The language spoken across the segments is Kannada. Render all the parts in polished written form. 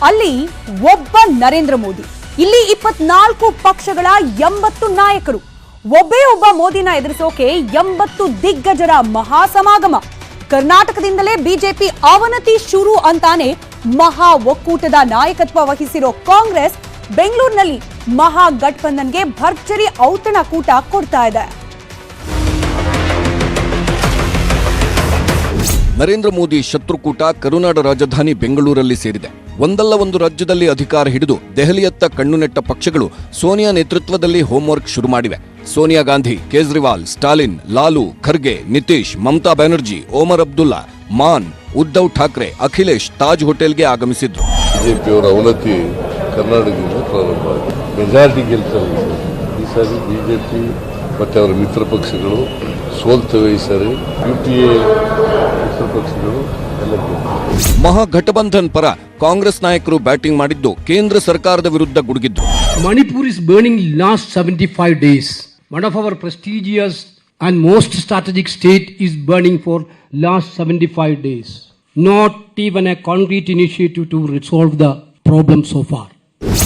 ಅಲ್ಲಿ ಒಬ್ಬ ನರೇಂದ್ರ ಮೋದಿ, ಇಲ್ಲಿ 24 ಪಕ್ಷಗಳ 80 ನಾಯಕರು, ಒಬ್ಬೇ ಒಬ್ಬ ಮೋದಿನ ಎದುರಿಸೋಕೆ 80 ದಿಗ್ಗಜರ ಮಹಾಸಮಾಗಮ. ಕರ್ನಾಟಕದಿಂದಲೇ ಬಿಜೆಪಿ ಅವನತಿ ಶುರು ಅಂತಾನೆ ಮಹಾ ಒಕ್ಕೂಟದ ನಾಯಕತ್ವ ವಹಿಸಿರೋ ಕಾಂಗ್ರೆಸ್ ಬೆಂಗಳೂರಿನಲ್ಲಿ ಮಹಾ ಗಠಬಂಧನ್ಗೆ ಭರ್ಜರಿ ಔತಣಕೂಟ ಕೊಡ್ತಾ ಇದೆ. ನರೇಂದ್ರ ಮೋದಿ ಶತ್ರುಕೂಟ ಕರುನಾಡ ರಾಜಧಾನಿ ಬೆಂಗಳೂರಲ್ಲಿ ಸೇರಿದೆ. ಒಂದಲ್ಲ ಒಂದು ರಾಜ್ಯದಲ್ಲಿ ಅಧಿಕಾರ ಹಿಡಿದು ದೆಹಲಿಯತ್ತ ಕಣ್ಣು ನೆಟ್ಟ ಪಕ್ಷಗಳು ಸೋನಿಯಾ ನೇತೃತ್ವದಲ್ಲಿ ಹೋಂವರ್ಕ್ ಶುರು ಮಾಡಿವೆ. ಸೋನಿಯಾ ಗಾಂಧಿ, ಕೇಜ್ರಿವಾಲ್, ಸ್ಟಾಲಿನ್, ಲಾಲು, ಖರ್ಗೆ, ನಿತೀಶ್, ಮಮತಾ ಬ್ಯಾನರ್ಜಿ, ಓಮರ್ ಅಬ್ದುಲ್ಲಾ, ಮಾನ್, ಉದ್ಧವ್ ಠಾಕ್ರೆ, ಅಖಿಲೇಶ್ ತಾಜ್ ಹೋಟೆಲ್ಗೆ ಆಗಮಿಸಿದ್ರು. ಬಿಜೆಪಿಯವರ ಅವನತಿ ಕರ್ನಾಟಕದಿಂದ ಪ್ರಾರಂಭ ಆಗಿದೆ. ಮೆಜಾರಿಟಿ ಗೆಲ್ತಾರೆ ಈ ಸಾರಿ ಬಿಜೆಪಿ ಮತ್ತೆ ಅವರ ಮಿತ್ರ ಪಕ್ಷಗಳು ಸೋಲ್ತವೆ. ಈ ಸಾರಿ ಯುಪಿಎ ಮಿತ್ರ ಪಕ್ಷಗಳು ಎಲ್ಲ ಮಹಾಗಠಬಂಧನ್ ಪರ ಕಾಂಗ್ರೆಸ್ ನಾಯಕರು ಬ್ಯಾಟಿಂಗ್ ಮಾಡಿದ್ದು ಕೇಂದ್ರ ಸರ್ಕಾರದ ವಿರುದ್ಧ ಗುಡುಗಿದ್ರು. Manipur is burning last 75 days. One of our prestigious and most strategic state is burning for last 75 days. Not even a concrete initiative to resolve the problem so far.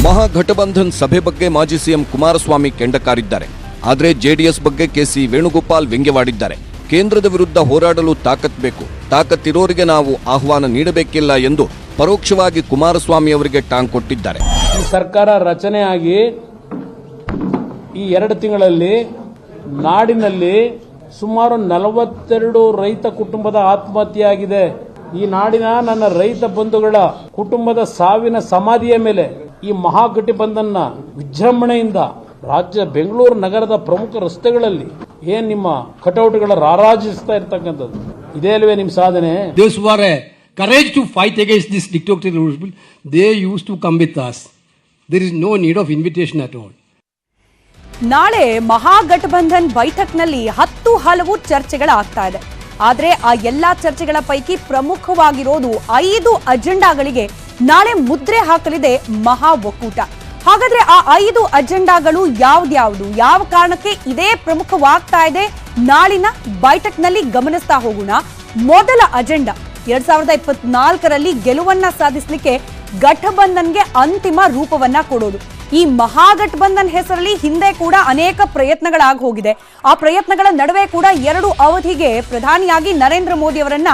Mahagathbandhan ಸಭೆ ಬಗ್ಗೆ ಮಾಜಿ ಸಿಎಂ ಕುಮಾರಸ್ವಾಮಿ ಕೆಂಡಕಾರಿದ್ದಾರೆ. ಆದರೆ ಜೆಡಿಎಸ್ ಬಗ್ಗೆ ಕೆಸಿ ವೇಣುಗೋಪಾಲ್ ವ್ಯಂಗ್ಯವಾಡಿದ್ದಾರೆ. ಕೇಂದ್ರದ ವಿರುದ್ಧ ಹೋರಾಡಲು ತಾಕತ್ ಬೇಕು, ತಾಕತ್ತಿರೋರಿಗೆ ನಾವು ಆಹ್ವಾನ ನೀಡಬೇಕಿಲ್ಲ ಎಂದು ಪರೋಕ್ಷವಾಗಿ ಕುಮಾರಸ್ವಾಮಿ ಅವರಿಗೆ ಟಾಂಗ್ ಕೊಟ್ಟಿದ್ದಾರೆ. ಈ ಸರ್ಕಾರ ರಚನೆ ಆಗಿ ಈ 2 ತಿಂಗಳಲ್ಲಿ ನಾಡಿನಲ್ಲಿ ಸುಮಾರು 42 ರೈತ ಕುಟುಂಬದ ಆತ್ಮಹತ್ಯೆ ಆಗಿದೆ. ಈ ನಾಡಿನ ನನ್ನ ರೈತ ಬಂಧುಗಳ ಕುಟುಂಬದ ಸಾವಿನ ಸಮಾಧಿಯ ಮೇಲೆ ಈ ಮಹಾಗಠಬಂಧನ್ನ ವಿಜೃಂಭಣೆಯಿಂದ ರಾಜ್ಯ ಬೆಂಗಳೂರು ನಗರದ ಪ್ರಮುಖ ರಸ್ತೆಗಳಲ್ಲಿ ಏನ್ ನಿಮ್ಮ ಕಟೌಟ್ಗಳ ರಾರಾಜಿಸ್ತಾ ಇರ್ತಕ್ಕಂಥದ್ದು, ಇದೇ ಅಲ್ವೇ ನಿಮ್ಮ ಸಾಧನೆ? Those who are courage to fight against this dictatorial rule, they used to come with us. There is no need of invitation at all. ನಾಳೆ ಮಹಾಗಠಬಂಧನ್ ಬೈಠಕ್ನಲ್ಲಿ 10 ಹಲವು ಚರ್ಚೆಗಳಾಗ್ತಾ ಇದೆ. ಆದ್ರೆ ಆ ಎಲ್ಲಾ ಚರ್ಚೆಗಳ ಪೈಕಿ ಪ್ರಮುಖವಾಗಿರೋದು 5 ಅಜೆಂಡಾಗಳಿಗೆ ನಾಳೆ ಮುದ್ರೆ ಹಾಕಲಿದೆ ಮಹಾ ಒಕ್ಕೂಟ. ಹಾಗಾದ್ರೆ ಆ 5 ಅಜೆಂಡಾಗಳು ಯಾವ್ದ್ಯಾವ್ದು, ಯಾವ ಕಾರಣಕ್ಕೆ ಇದೇ ಪ್ರಮುಖವಾಗ್ತಾ ಇದೆ, ನಾಳಿನ ಬೈಠಕ್ನಲ್ಲಿ ಗಮನಿಸ್ತಾ ಹೋಗೋಣ. ಮೊದಲ ಅಜೆಂಡಾ 2024ರಲ್ಲಿ ಗೆಲುವನ್ನ ಸಾಧಿಸಲಿಕ್ಕೆ ಗಠಬಂಧನ್ಗೆ ಅಂತಿಮ ರೂಪವನ್ನ ಕೊಡೋದು. ಈ ಮಹಾಗಠಬಂಧನ್ ಹೆಸರಲ್ಲಿ ಹಿಂದೆ ಕೂಡ ಅನೇಕ ಪ್ರಯತ್ನಗಳಾಗಿ ಹೋಗಿದೆ. ಆ ಪ್ರಯತ್ನಗಳ ನಡುವೆ ಕೂಡ 2 ಅವಧಿಗೆ ಪ್ರಧಾನಿಯಾಗಿ ನರೇಂದ್ರ ಮೋದಿ ಅವರನ್ನ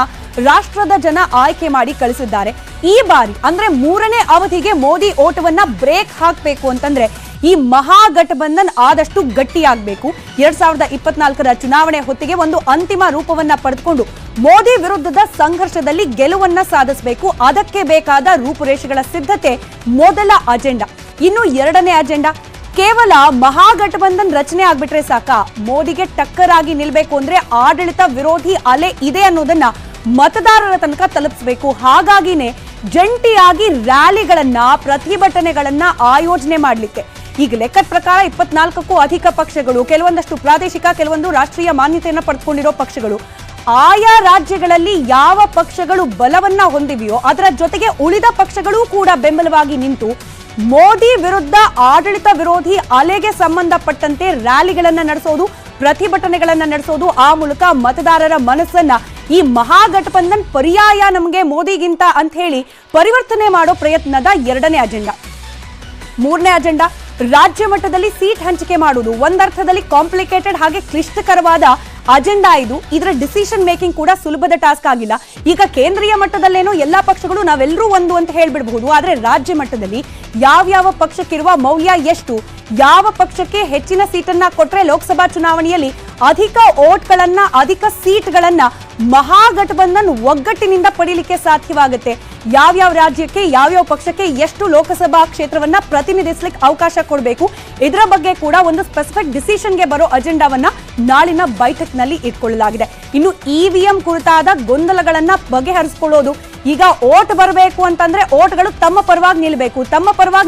ರಾಷ್ಟ್ರದ ಜನ ಆಯ್ಕೆ ಮಾಡಿ ಕಳಿಸಿದ್ದಾರೆ. ಈ ಬಾರಿ ಅಂದ್ರೆ 3ನೇ ಅವಧಿಗೆ ಮೋದಿ ಓಟವನ್ನ ಬ್ರೇಕ್ ಹಾಕಬೇಕು ಅಂತಂದ್ರೆ ಈ ಮಹಾಗಠಬಂಧನ್ ಆದಷ್ಟು ಗಟ್ಟಿಯಾಗಬೇಕು. 2024ರ ಚುನಾವಣೆ ಹೊತ್ತಿಗೆ ಒಂದು ಅಂತಿಮ ರೂಪವನ್ನ ಪಡೆದುಕೊಂಡು ಮೋದಿ ವಿರುದ್ಧದ ಸಂಘರ್ಷದಲ್ಲಿ ಗೆಲುವನ್ನ ಸಾಧಿಸಬೇಕು. ಅದಕ್ಕೆ ಬೇಕಾದ ರೂಪುರೇಷೆಗಳ ಸಿದ್ಧತೆ ಮೊದಲ ಅಜೆಂಡಾ. ಇನ್ನು 2ನೇ ಅಜೆಂಡಾ, ಕೇವಲ ಮಹಾಗಠಬಂಧನ್ ರಚನೆ ಆಗ್ಬಿಟ್ರೆ ಸಾಕ, ಮೋದಿಗೆ ಟಕ್ಕರ್ ಆಗಿ ನಿಲ್ಬೇಕು ಅಂದ್ರೆ ಆಡಳಿತ ವಿರೋಧಿ ಅಲೆ ಇದೆ ಅನ್ನೋದನ್ನ ಮತದಾರರ ತನಕ ತಲುಪಿಸಬೇಕು. ಹಾಗಾಗಿನೇ ಜಂಟಿಯಾಗಿ ರ್ಯಾಲಿಗಳನ್ನ, ಪ್ರತಿಭಟನೆಗಳನ್ನ ಆಯೋಜನೆ ಮಾಡಲಿಕ್ಕೆ ಈಗ ಲೆಕ್ಕದ ಪ್ರಕಾರ 24ಕ್ಕೂ ಅಧಿಕ ಪಕ್ಷಗಳು, ಕೆಲವೊಂದಷ್ಟು ಪ್ರಾದೇಶಿಕ, ಕೆಲವೊಂದು ರಾಷ್ಟ್ರೀಯ ಮಾನ್ಯತೆಯನ್ನು ಪಡೆದುಕೊಂಡಿರೋ ಪಕ್ಷಗಳು, ಆಯಾ ರಾಜ್ಯಗಳಲ್ಲಿ ಯಾವ ಪಕ್ಷಗಳು ಬಲವನ್ನ ಹೊಂದಿವೆಯೋ ಅದರ ಜೊತೆಗೆ ಉಳಿದ ಪಕ್ಷಗಳೂ ಕೂಡ ಬೆಂಬಲವಾಗಿ ನಿಂತು ಮೋದಿ ವಿರುದ್ಧ ಆಡಳಿತ ವಿರೋಧಿ ಅಲೆಗೆ ಸಂಬಂಧಪಟ್ಟಂತೆ ರ್ಯಾಲಿಗಳನ್ನ ನಡೆಸೋದು, ಪ್ರತಿಭಟನೆಗಳನ್ನ ನಡೆಸೋದು, ಆ ಮೂಲಕ ಮತದಾರರ ಮನಸ್ಸನ್ನ ಈ ಮಹಾಗಠಬಂಧನ್ ಪರ್ಯಾಯ ನಮಗೆ ಮೋದಿಗಿಂತ ಅಂತ ಹೇಳಿ ಪರಿವರ್ತನೆ ಮಾಡೋ ಪ್ರಯತ್ನದ 2ನೇ ಅಜೆಂಡಾ. 3ನೇ ಅಜೆಂಡಾ, ರಾಜ್ಯ ಮಟ್ಟದಲ್ಲಿ ಸೀಟ್ ಹಂಚಿಕೆ ಮಾಡುವುದು. ಒಂದರ್ಥದಲ್ಲಿ ಕಾಂಪ್ಲಿಕೇಟೆಡ್ ಹಾಗೆ ಕ್ಲಿಷ್ಟಕರವಾದ ಅಜೆಂಡಾ ಇದು. ಇದರ ಡಿಸಿಷನ್ ಮೇಕಿಂಗ್ ಕೂಡ ಸುಲಭದ ಟಾಸ್ಕ್ ಆಗಿಲ್ಲ. ಈಗ ಕೇಂದ್ರೀಯ ಮಟ್ಟದಲ್ಲೇನೋ ಎಲ್ಲಾ ಪಕ್ಷಗಳು ನಾವೆಲ್ಲರೂ ಒಂದು ಅಂತ ಹೇಳ್ಬಿಡಬಹುದು, ಆದ್ರೆ ರಾಜ್ಯ ಮಟ್ಟದಲ್ಲಿ ಯಾವ್ಯಾವ ಪಕ್ಷಕ್ಕಿರುವ ಮೌಲ್ಯ ಎಷ್ಟು, ಯಾವ ಪಕ್ಷಕ್ಕೆ ಹೆಚ್ಚಿನ ಸೀಟನ್ನ ಕೊಟ್ರೆ ಲೋಕಸಭಾ ಚುನಾವಣೆಯಲ್ಲಿ ಅಧಿಕ ಓಟ್ಗಳನ್ನ, ಅಧಿಕ ಸೀಟ್ಗಳನ್ನ ಮಹಾಗಠಬಂಧನ್ ಒಗ್ಗಟ್ಟಿನಿಂದ ಪಡೀಲಿಕ್ಕೆ ಸಾಧ್ಯವಾಗುತ್ತೆ, ಯಾವ್ಯಾವ ರಾಜ್ಯಕ್ಕೆ ಯಾವ್ಯಾವ ಪಕ್ಷಕ್ಕೆ ಎಷ್ಟು ಲೋಕಸಭಾ ಕ್ಷೇತ್ರವನ್ನ ಪ್ರತಿನಿಧಿಸಲಿಕ್ಕೆ ಅವಕಾಶ ಕೊಡಬೇಕು, ಇದರ ಬಗ್ಗೆ ಕೂಡ ಒಂದು ಸ್ಪೆಸಿಫಿಕ್ ಡಿಸಿಷನ್ಗೆ ಬರೋ ಅಜೆಂಡಾವನ್ನ ನಾಳಿನ ಬೈಠಕ್ನಲ್ಲಿ ಇಟ್ಕೊಳ್ಳಲಾಗಿದೆ. ಇನ್ನು ಇವಿಎಂ ಕುರಿತಾದ ಗೊಂದಲಗಳನ್ನ ಬಗೆಹರಿಸಿಕೊಳ್ಳೋದು. ಈಗ ಓಟ್ ಬರಬೇಕು ಅಂತಂದ್ರೆ ಓಟ್ಗಳು ತಮ್ಮ ಪರವಾಗಿ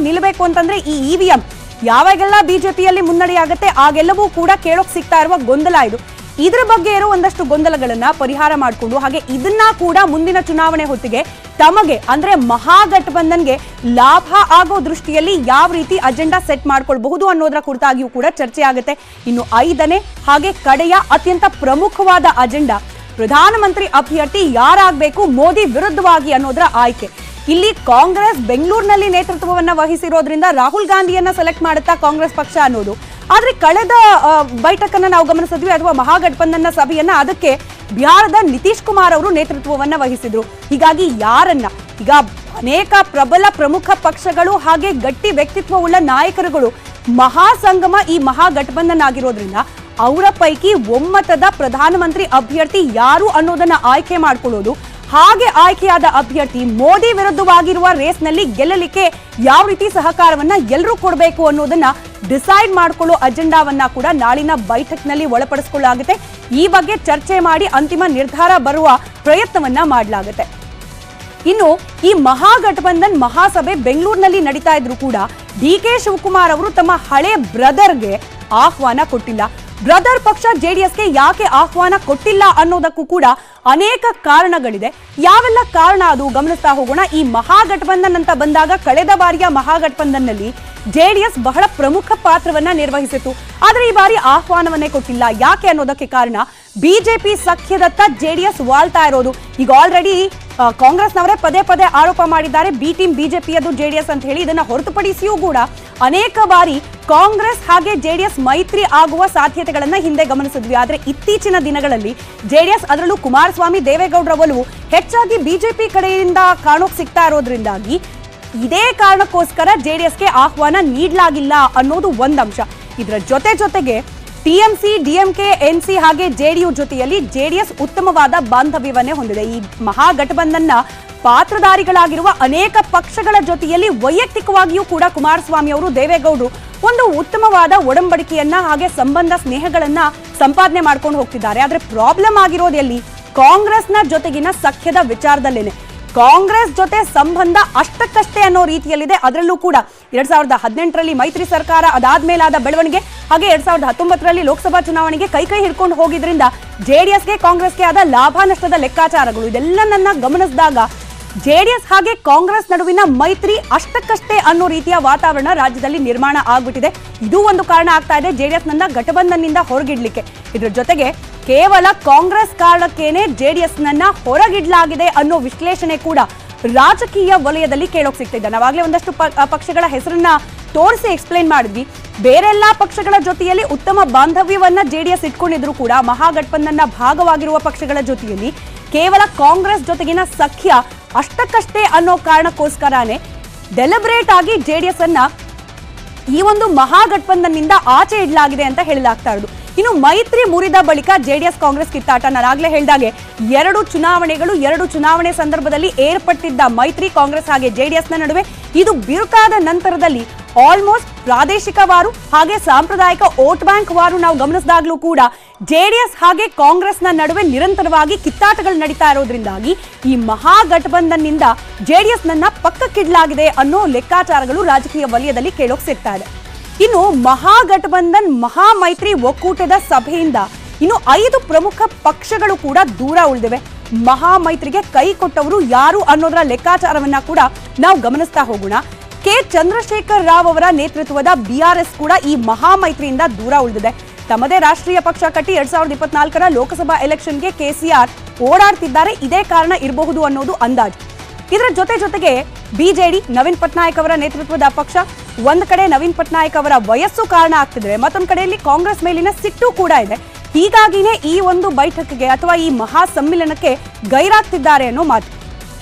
ನಿಲ್ಲಬೇಕು ಅಂತಂದ್ರೆ ಈ ಇವಿಎಂ ಯಾವಾಗೆಲ್ಲ ಬಿಜೆಪಿಯಲ್ಲಿ ಮುನ್ನಡೆಯಾಗುತ್ತೆ ಆಗೆಲ್ಲವೂ ಕೂಡ ಕೇಳೋಕ್ ಸಿಗ್ತಾ ಇರುವ ಗೊಂದಲ ಇದು. ಇದರ ಬಗ್ಗೆ ಇರೋ ಒಂದಷ್ಟು ಗೊಂದಲಗಳನ್ನ ಪರಿಹಾರ ಮಾಡಿಕೊಂಡು ಹಾಗೆ ಇದನ್ನ ಕೂಡ ಮುಂದಿನ ಚುನಾವಣೆ ಹೊತ್ತಿಗೆ ತಮಗೆ ಅಂದ್ರೆ ಮಹಾಗಠಬಂಧನ್ಗೆ ಲಾಭ ಆಗೋ ದೃಷ್ಟಿಯಲ್ಲಿ ಯಾವ ರೀತಿ ಅಜೆಂಡಾ ಸೆಟ್ ಮಾಡ್ಕೊಳ್ಬಹುದು ಅನ್ನೋದರ ಕುರಿತಾಗಿಯೂ ಕೂಡ ಚರ್ಚೆ ಆಗುತ್ತೆ. ಇನ್ನು 5ನೇ ಹಾಗೆ ಕಡೆಯ ಅತ್ಯಂತ ಪ್ರಮುಖವಾದ ಅಜೆಂಡಾ, ಪ್ರಧಾನಮಂತ್ರಿ ಅಭ್ಯರ್ಥಿ ಯಾರಾಗಬೇಕು ಮೋದಿ ವಿರುದ್ಧವಾಗಿ ಅನ್ನೋದರ ಆಯ್ಕೆ. ಇಲ್ಲಿ ಕಾಂಗ್ರೆಸ್ ಬೆಂಗಳೂರಿನಲ್ಲಿ ನೇತೃತ್ವವನ್ನ ವಹಿಸಿರೋದ್ರಿಂದ ರಾಹುಲ್ ಗಾಂಧಿಯನ್ನ ಸೆಲೆಕ್ಟ್ ಮಾಡುತ್ತಾ ಕಾಂಗ್ರೆಸ್ ಪಕ್ಷ ಅನ್ನೋದು. ಆದ್ರೆ ಕಳೆದ ಬೈಠಕನ್ನ ನಾವು ಗಮನಿಸಿದ್ವಿ, ಅಥವಾ ಮಹಾಗಠಬಂಧನ್ನ ಸಭೆಯನ್ನ ಅದಕ್ಕೆ ಬಿಹಾರದ ನಿತೀಶ್ ಕುಮಾರ್ ಅವರು ನೇತೃತ್ವವನ್ನ ವಹಿಸಿದ್ರು. ಹೀಗಾಗಿ ಯಾರನ್ನ ಈಗ ಅನೇಕ ಪ್ರಬಲ ಪ್ರಮುಖ ಪಕ್ಷಗಳು ಹಾಗೆ ಗಟ್ಟಿ ವ್ಯಕ್ತಿತ್ವವುಳ್ಳ ನಾಯಕರುಗಳು ಮಹಾಸಂಗಮ ಈ ಮಹಾಗಠಬಂಧನ್ ಆಗಿರೋದ್ರಿಂದ ಅವರ ಪೈಕಿ ಒಮ್ಮತದ ಪ್ರಧಾನಮಂತ್ರಿ ಅಭ್ಯರ್ಥಿ ಯಾರು ಅನ್ನೋದನ್ನ ಆಯ್ಕೆ ಮಾಡ್ಕೊಳ್ಳೋದು, ಹಾಗೆ ಆಯ್ಕೆಯಾದ ಅಭ್ಯರ್ಥಿ ಮೋದಿ ವಿರುದ್ಧವಾಗಿರುವ ರೇಸ್ನಲ್ಲಿ ಗೆಲ್ಲಲಿಕ್ಕೆ ಯಾವ ರೀತಿ ಸಹಕಾರವನ್ನ ಎಲ್ಲರೂ ಕೊಡಬೇಕು ಅನ್ನೋದನ್ನ ಡಿಸೈಡ್ ಮಾಡ್ಕೊಳ್ಳೋ ಅಜೆಂಡಾವನ್ನ ಕೂಡ ನಾಳಿನ ಬೈಠಕ್ನಲ್ಲಿ ಒಳಪಡಿಸಿಕೊಳ್ಳಲಾಗುತ್ತೆ. ಈ ಬಗ್ಗೆ ಚರ್ಚೆ ಮಾಡಿ ಅಂತಿಮ ನಿರ್ಧಾರ ಬರುವ ಪ್ರಯತ್ನವನ್ನ ಮಾಡಲಾಗುತ್ತೆ. ಇನ್ನು ಈ ಮಹಾಗಠಬಂಧನ್ ಮಹಾಸಭೆ ಬೆಂಗಳೂರಿನಲ್ಲಿ ನಡೀತಾ ಇದ್ರು ಕೂಡ ಡಿ.ಕೆ. ಶಿವಕುಮಾರ್ ಅವರು ತಮ್ಮ ಹಳೆ ಬ್ರದರ್ಗೆ ಆಹ್ವಾನ ಕೊಟ್ಟಿಲ್ಲ. ಬ್ರದರ್ ಪಕ್ಷ ಜೆಡಿಎಸ್ಗೆ ಯಾಕೆ ಆಹ್ವಾನ ಕೊಟ್ಟಿಲ್ಲ ಅನ್ನೋದಕ್ಕೂ ಕೂಡ ಅನೇಕ ಕಾರಣಗಳಿದೆ. ಯಾವೆಲ್ಲ ಕಾರಣ ಅದು ಗಮನಿಸ್ತಾ ಹೋಗೋಣ. ಈ ಮಹಾಗಠಬಂಧನ್ ಅಂತ ಬಂದಾಗ ಕಳೆದ ಬಾರಿಯ ಮಹಾಗಠಬಂಧನ್ನಲ್ಲಿ ಜೆಡಿಎಸ್ ಬಹಳ ಪ್ರಮುಖ ಪಾತ್ರವನ್ನ ನಿರ್ವಹಿಸಿತು. ಆದ್ರೆ ಈ ಬಾರಿ ಆಹ್ವಾನವನ್ನೇ ಕೊಟ್ಟಿಲ್ಲ. ಯಾಕೆ ಅನ್ನೋದಕ್ಕೆ ಕಾರಣ ಬಿಜೆಪಿ ಸಖ್ಯದತ್ತ ಜೆಡಿಎಸ್ ವಾಳ್ತಾ ಇರೋದು. ಈಗ ಆಲ್ರೆಡಿ ಕಾಂಗ್ರೆಸ್ನವರೇ ಪದೇ ಪದೇ ಆರೋಪ ಮಾಡಿದ್ದಾರೆ, ಬಿ ಟೀಮ್ ಬಿಜೆಪಿಯದು ಜೆಡಿಎಸ್ ಅಂತ ಹೇಳಿ. ಇದನ್ನ ಹೊರತುಪಡಿಸಿಯೂ ಕೂಡ ಅನೇಕ ಬಾರಿ ಕಾಂಗ್ರೆಸ್ ಹಾಗೆ ಜೆಡಿಎಸ್ ಮೈತ್ರಿ ಆಗುವ ಸಾಧ್ಯತೆಗಳನ್ನ ಹಿಂದೆ ಗಮನಿಸಿದ್ವಿ. ಆದ್ರೆ ಇತ್ತೀಚಿನ ದಿನಗಳಲ್ಲಿ ಜೆಡಿಎಸ್, ಅದರಲ್ಲೂ ಕುಮಾರಸ್ವಾಮಿ ದೇವೇಗೌಡರ ಒಲವು ಹೆಚ್ಚಾಗಿ ಬಿಜೆಪಿ ಕಡೆಯಿಂದ ಕಾಣೋಕ್ ಸಿಗ್ತಾ ಇರೋದ್ರಿಂದಾಗಿ ಇದೇ ಕಾರಣಕ್ಕೋಸ್ಕರ ಜೆಡಿಎಸ್ಗೆ ಆಹ್ವಾನ ನೀಡಲಾಗಿಲ್ಲ ಅನ್ನೋದು ಒಂದಂಶ. ಇದರ ಜೊತೆಗೆ ಟಿಎಂಸಿ, ಡಿಎಂಕೆ, ಎನ್ಸಿ ಹಾಗೆ ಜೆಡಿಯು ಜೊತೆಯಲ್ಲಿ ಜೆಡಿಎಸ್ ಉತ್ತಮವಾದ ಬಾಂಧವ್ಯವನ್ನೇ ಹೊಂದಿದೆ. ಈ ಮಹಾಗಠಬಂಧನ್ನ ಪಾತ್ರಧಾರಿಗಳಾಗಿರುವ ಅನೇಕ ಪಕ್ಷಗಳ ಜೊತೆಯಲ್ಲಿ ವೈಯಕ್ತಿಕವಾಗಿಯೂ ಕೂಡ ಕುಮಾರಸ್ವಾಮಿ ಅವರು, ದೇವೇಗೌಡರು ಒಂದು ಉತ್ತಮವಾದ ಒಡಂಬಡಿಕೆಯನ್ನ ಹಾಗೆ ಸಂಬಂಧ ಸ್ನೇಹಗಳನ್ನ ಸಂಪಾದನೆ ಮಾಡ್ಕೊಂಡು ಹೋಗ್ತಿದ್ದಾರೆ. ಆದ್ರೆ ಪ್ರಾಬ್ಲಮ್ ಆಗಿರೋದು ಎಲ್ಲಿ? ಕಾಂಗ್ರೆಸ್ನ ಜೊತೆಗಿನ ಸಖ್ಯದ ವಿಚಾರದಲ್ಲೇನೆ. ಕಾಂಗ್ರೆಸ್ ಜೊತೆ ಸಂಬಂಧ ಅಷ್ಟಕ್ಕಷ್ಟೇ ಅನ್ನೋ ರೀತಿಯಲ್ಲಿದೆ. ಅದರಲ್ಲೂ ಕೂಡ 2018ರಲ್ಲಿ ಮೈತ್ರಿ ಸರ್ಕಾರ, ಅದಾದ್ಮೇಲಾದ ಬೆಳವಣಿಗೆ, ಹಾಗೆ 2019ರಲ್ಲಿ ಲೋಕಸಭಾ ಚುನಾವಣೆಗೆ ಕೈ ಹಿಡ್ಕೊಂಡು ಹೋಗಿದ್ರಿಂದ ಜೆಡಿಎಸ್ಗೆ ಕಾಂಗ್ರೆಸ್ಗೆ ಆದ ಲಾಭ ನಷ್ಟದ ಲೆಕ್ಕಾಚಾರಗಳು ಇದೆಲ್ಲನನ್ನ ಗಮನಿಸಿದಾಗ ಜೆಡಿಎಸ್ ಹಾಗೆ ಕಾಂಗ್ರೆಸ್ ನಡುವಿನ ಮೈತ್ರಿ ಅಷ್ಟಕ್ಕಷ್ಟೇ ಅನ್ನೋ ರೀತಿಯ ವಾತಾವರಣ ರಾಜ್ಯದಲ್ಲಿ ನಿರ್ಮಾಣ ಆಗ್ಬಿಟ್ಟಿದೆ. ಇದು ಒಂದು ಕಾರಣ ಆಗ್ತಾ ಇದೆ ಜೆಡಿಎಸ್ ನನ್ನ ಘಟಬಂಧನ್ನಿಂದ ಹೊರಗಿಡ್ಲಿಕ್ಕೆ. ಇದ್ರ ಜೊತೆಗೆ ಕೇವಲ ಕಾಂಗ್ರೆಸ್ ಕಾರಣಕ್ಕೇನೆ ಜೆಡಿಎಸ್ ನನ್ನ ಹೊರಗಿಡ್ಲಾಗಿದೆ ಅನ್ನೋ ವಿಶ್ಲೇಷಣೆ ಕೂಡ ರಾಜಕೀಯ ವಲಯದಲ್ಲಿ ಕೇಳೋಕ್ ಸಿಗ್ತಿದೆ. ನಾವಾಗಲೇ ಒಂದಷ್ಟು ಪಕ್ಷಗಳ ಹೆಸರನ್ನ ತೋರಿಸಿ ಎಕ್ಸ್ಪ್ಲೈನ್ ಮಾಡಿದ್ವಿ. ಬೇರೆಲ್ಲಾ ಪಕ್ಷಗಳ ಜೊತೆಯಲ್ಲಿ ಉತ್ತಮ ಬಾಂಧವ್ಯವನ್ನ ಜೆಡಿಎಸ್ ಇಟ್ಕೊಂಡಿದ್ರು ಕೂಡ ಮಹಾಗಠಬಂಧನ್ನ ಭಾಗವಾಗಿರುವ ಪಕ್ಷಗಳ ಜೊತೆಯಲ್ಲಿ ಕೇವಲ ಕಾಂಗ್ರೆಸ್ ಜೊತೆಗಿನ ಸಖ್ಯ ಅಷ್ಟಕ್ಕಷ್ಟೇ ಅನ್ನೋ ಕಾರಣಕ್ಕೋಸ್ಕರನೇ ಡೆಲಿಬ್ರೇಟ್ ಆಗಿ ಜೆಡಿಎಸ್ ಅನ್ನ ಈ ಒಂದು ಮಹಾಗಠಬಂಧನ್ನಿಂದ ಆಚೆ ಇಡಲಾಗಿದೆ ಅಂತ ಹೇಳಲಾಗ್ತಾ ಇರೋದು. ಇನ್ನು ಮೈತ್ರಿ ಮುರಿದ ಬಳಿಕ ಜೆಡಿಎಸ್ ಕಾಂಗ್ರೆಸ್ ಕಿತ್ತಾಟ, ನಾನಾಗ್ಲೇ ಹೇಳಿದಾಗೆ ಎರಡು ಚುನಾವಣೆ ಸಂದರ್ಭದಲ್ಲಿ ಏರ್ಪಟ್ಟಿದ್ದ ಮೈತ್ರಿ ಕಾಂಗ್ರೆಸ್ ಹಾಗೆ ಜೆಡಿಎಸ್ನ ನಡುವೆ ಇದು ಬಿರುಕಾದ ನಂತರದಲ್ಲಿ ಆಲ್ಮೋಸ್ಟ್ ಪ್ರಾದೇಶಿಕವಾರು ಹಾಗೆ ಸಾಂಪ್ರದಾಯಿಕ ವೋಟ್ ಬ್ಯಾಂಕ್ ವಾರು ನಾವು ಗಮನಿಸಿದಾಗ್ಲೂ ಕೂಡ ಜೆಡಿಎಸ್ ಹಾಗೆ ಕಾಂಗ್ರೆಸ್ನ ನಡುವೆ ನಿರಂತರವಾಗಿ ಕಿತ್ತಾಟಗಳು ನಡೀತಾ ಇರೋದ್ರಿಂದಾಗಿ ಈ ಮಹಾಗಠಬಂಧನ್ನಿಂದ ಜೆಡಿಎಸ್ ನನ್ನ ಪಕ್ಕಕ್ಕಿಡಲಾಗಿದೆ ಅನ್ನೋ ಲೆಕ್ಕಾಚಾರಗಳು ರಾಜಕೀಯ ವಲಯದಲ್ಲಿ ಕೇಳೋಕ್ ಸಿಗ್ತಾ ಇದೆ. ಇನ್ನು ಮಹಾಗಠಬಂಧನ್ ಮಹಾಮೈತ್ರಿ ಒಕ್ಕೂಟದ ಸಭೆಯಿಂದ ಇನ್ನು 5 ಪ್ರಮುಖ ಪಕ್ಷಗಳು ಕೂಡ ದೂರ ಉಳಿದಿವೆ. ಮಹಾಮೈತ್ರಿಗೆ ಕೈ ಕೊಟ್ಟವರು ಯಾರು ಅನ್ನೋದರ ಲೆಕ್ಕಾಚಾರವನ್ನ ಕೂಡ ನಾವು ಗಮನಿಸ್ತಾ ಹೋಗೋಣ. ಕೆ ಚಂದ್ರಶೇಖರ್ ರಾವ್ ಅವರ ನೇತೃತ್ವದ ಬಿಆರ್ಎಸ್ ಕೂಡ ಈ ಮಹಾಮೈತ್ರಿಯಿಂದ ದೂರ ಉಳಿದಿದೆ. ತಮ್ಮದೇ ರಾಷ್ಟ್ರೀಯ ಪಕ್ಷ ಕಟ್ಟಿ 2024ರ ಲೋಕಸಭಾ ಎಲೆಕ್ಷನ್ಗೆ ಕೆಸಿಆರ್ ಓಡಾಡ್ತಿದ್ದಾರೆ. ಇದೇ ಕಾರಣ ಇರಬಹುದು ಅನ್ನೋದು ಅಂದಾಜು. ಇದರ ಜೊತೆಗೆ ಬಿಜೆಡಿ, ನವೀನ್ ಪಟ್ನಾಯಕ್ ಅವರ ನೇತೃತ್ವದ ಪಕ್ಷ, ಒಂದ್ ಕಡೆ ನವೀನ್ ಪಟ್ನಾಯಕ್ ಅವರ ವಯಸ್ಸು ಕಾರಣ ಆಗ್ತಿದ್ರೆ, ಮತ್ತೊಂದು ಕಡೆಯಲ್ಲಿ ಕಾಂಗ್ರೆಸ್ ಮೇಲಿನ ಸಿಟ್ಟು ಕೂಡ ಇದೆ. ಹೀಗಾಗಿನೇ ಈ ಒಂದು ಬೈಠಕ್ಗೆ ಅಥವಾ ಈ ಮಹಾ ಸಮ್ಮಿಲನಕ್ಕೆ ಗೈರಾಗ್ತಿದ್ದಾರೆ ಅನ್ನೋ ಮಾತು.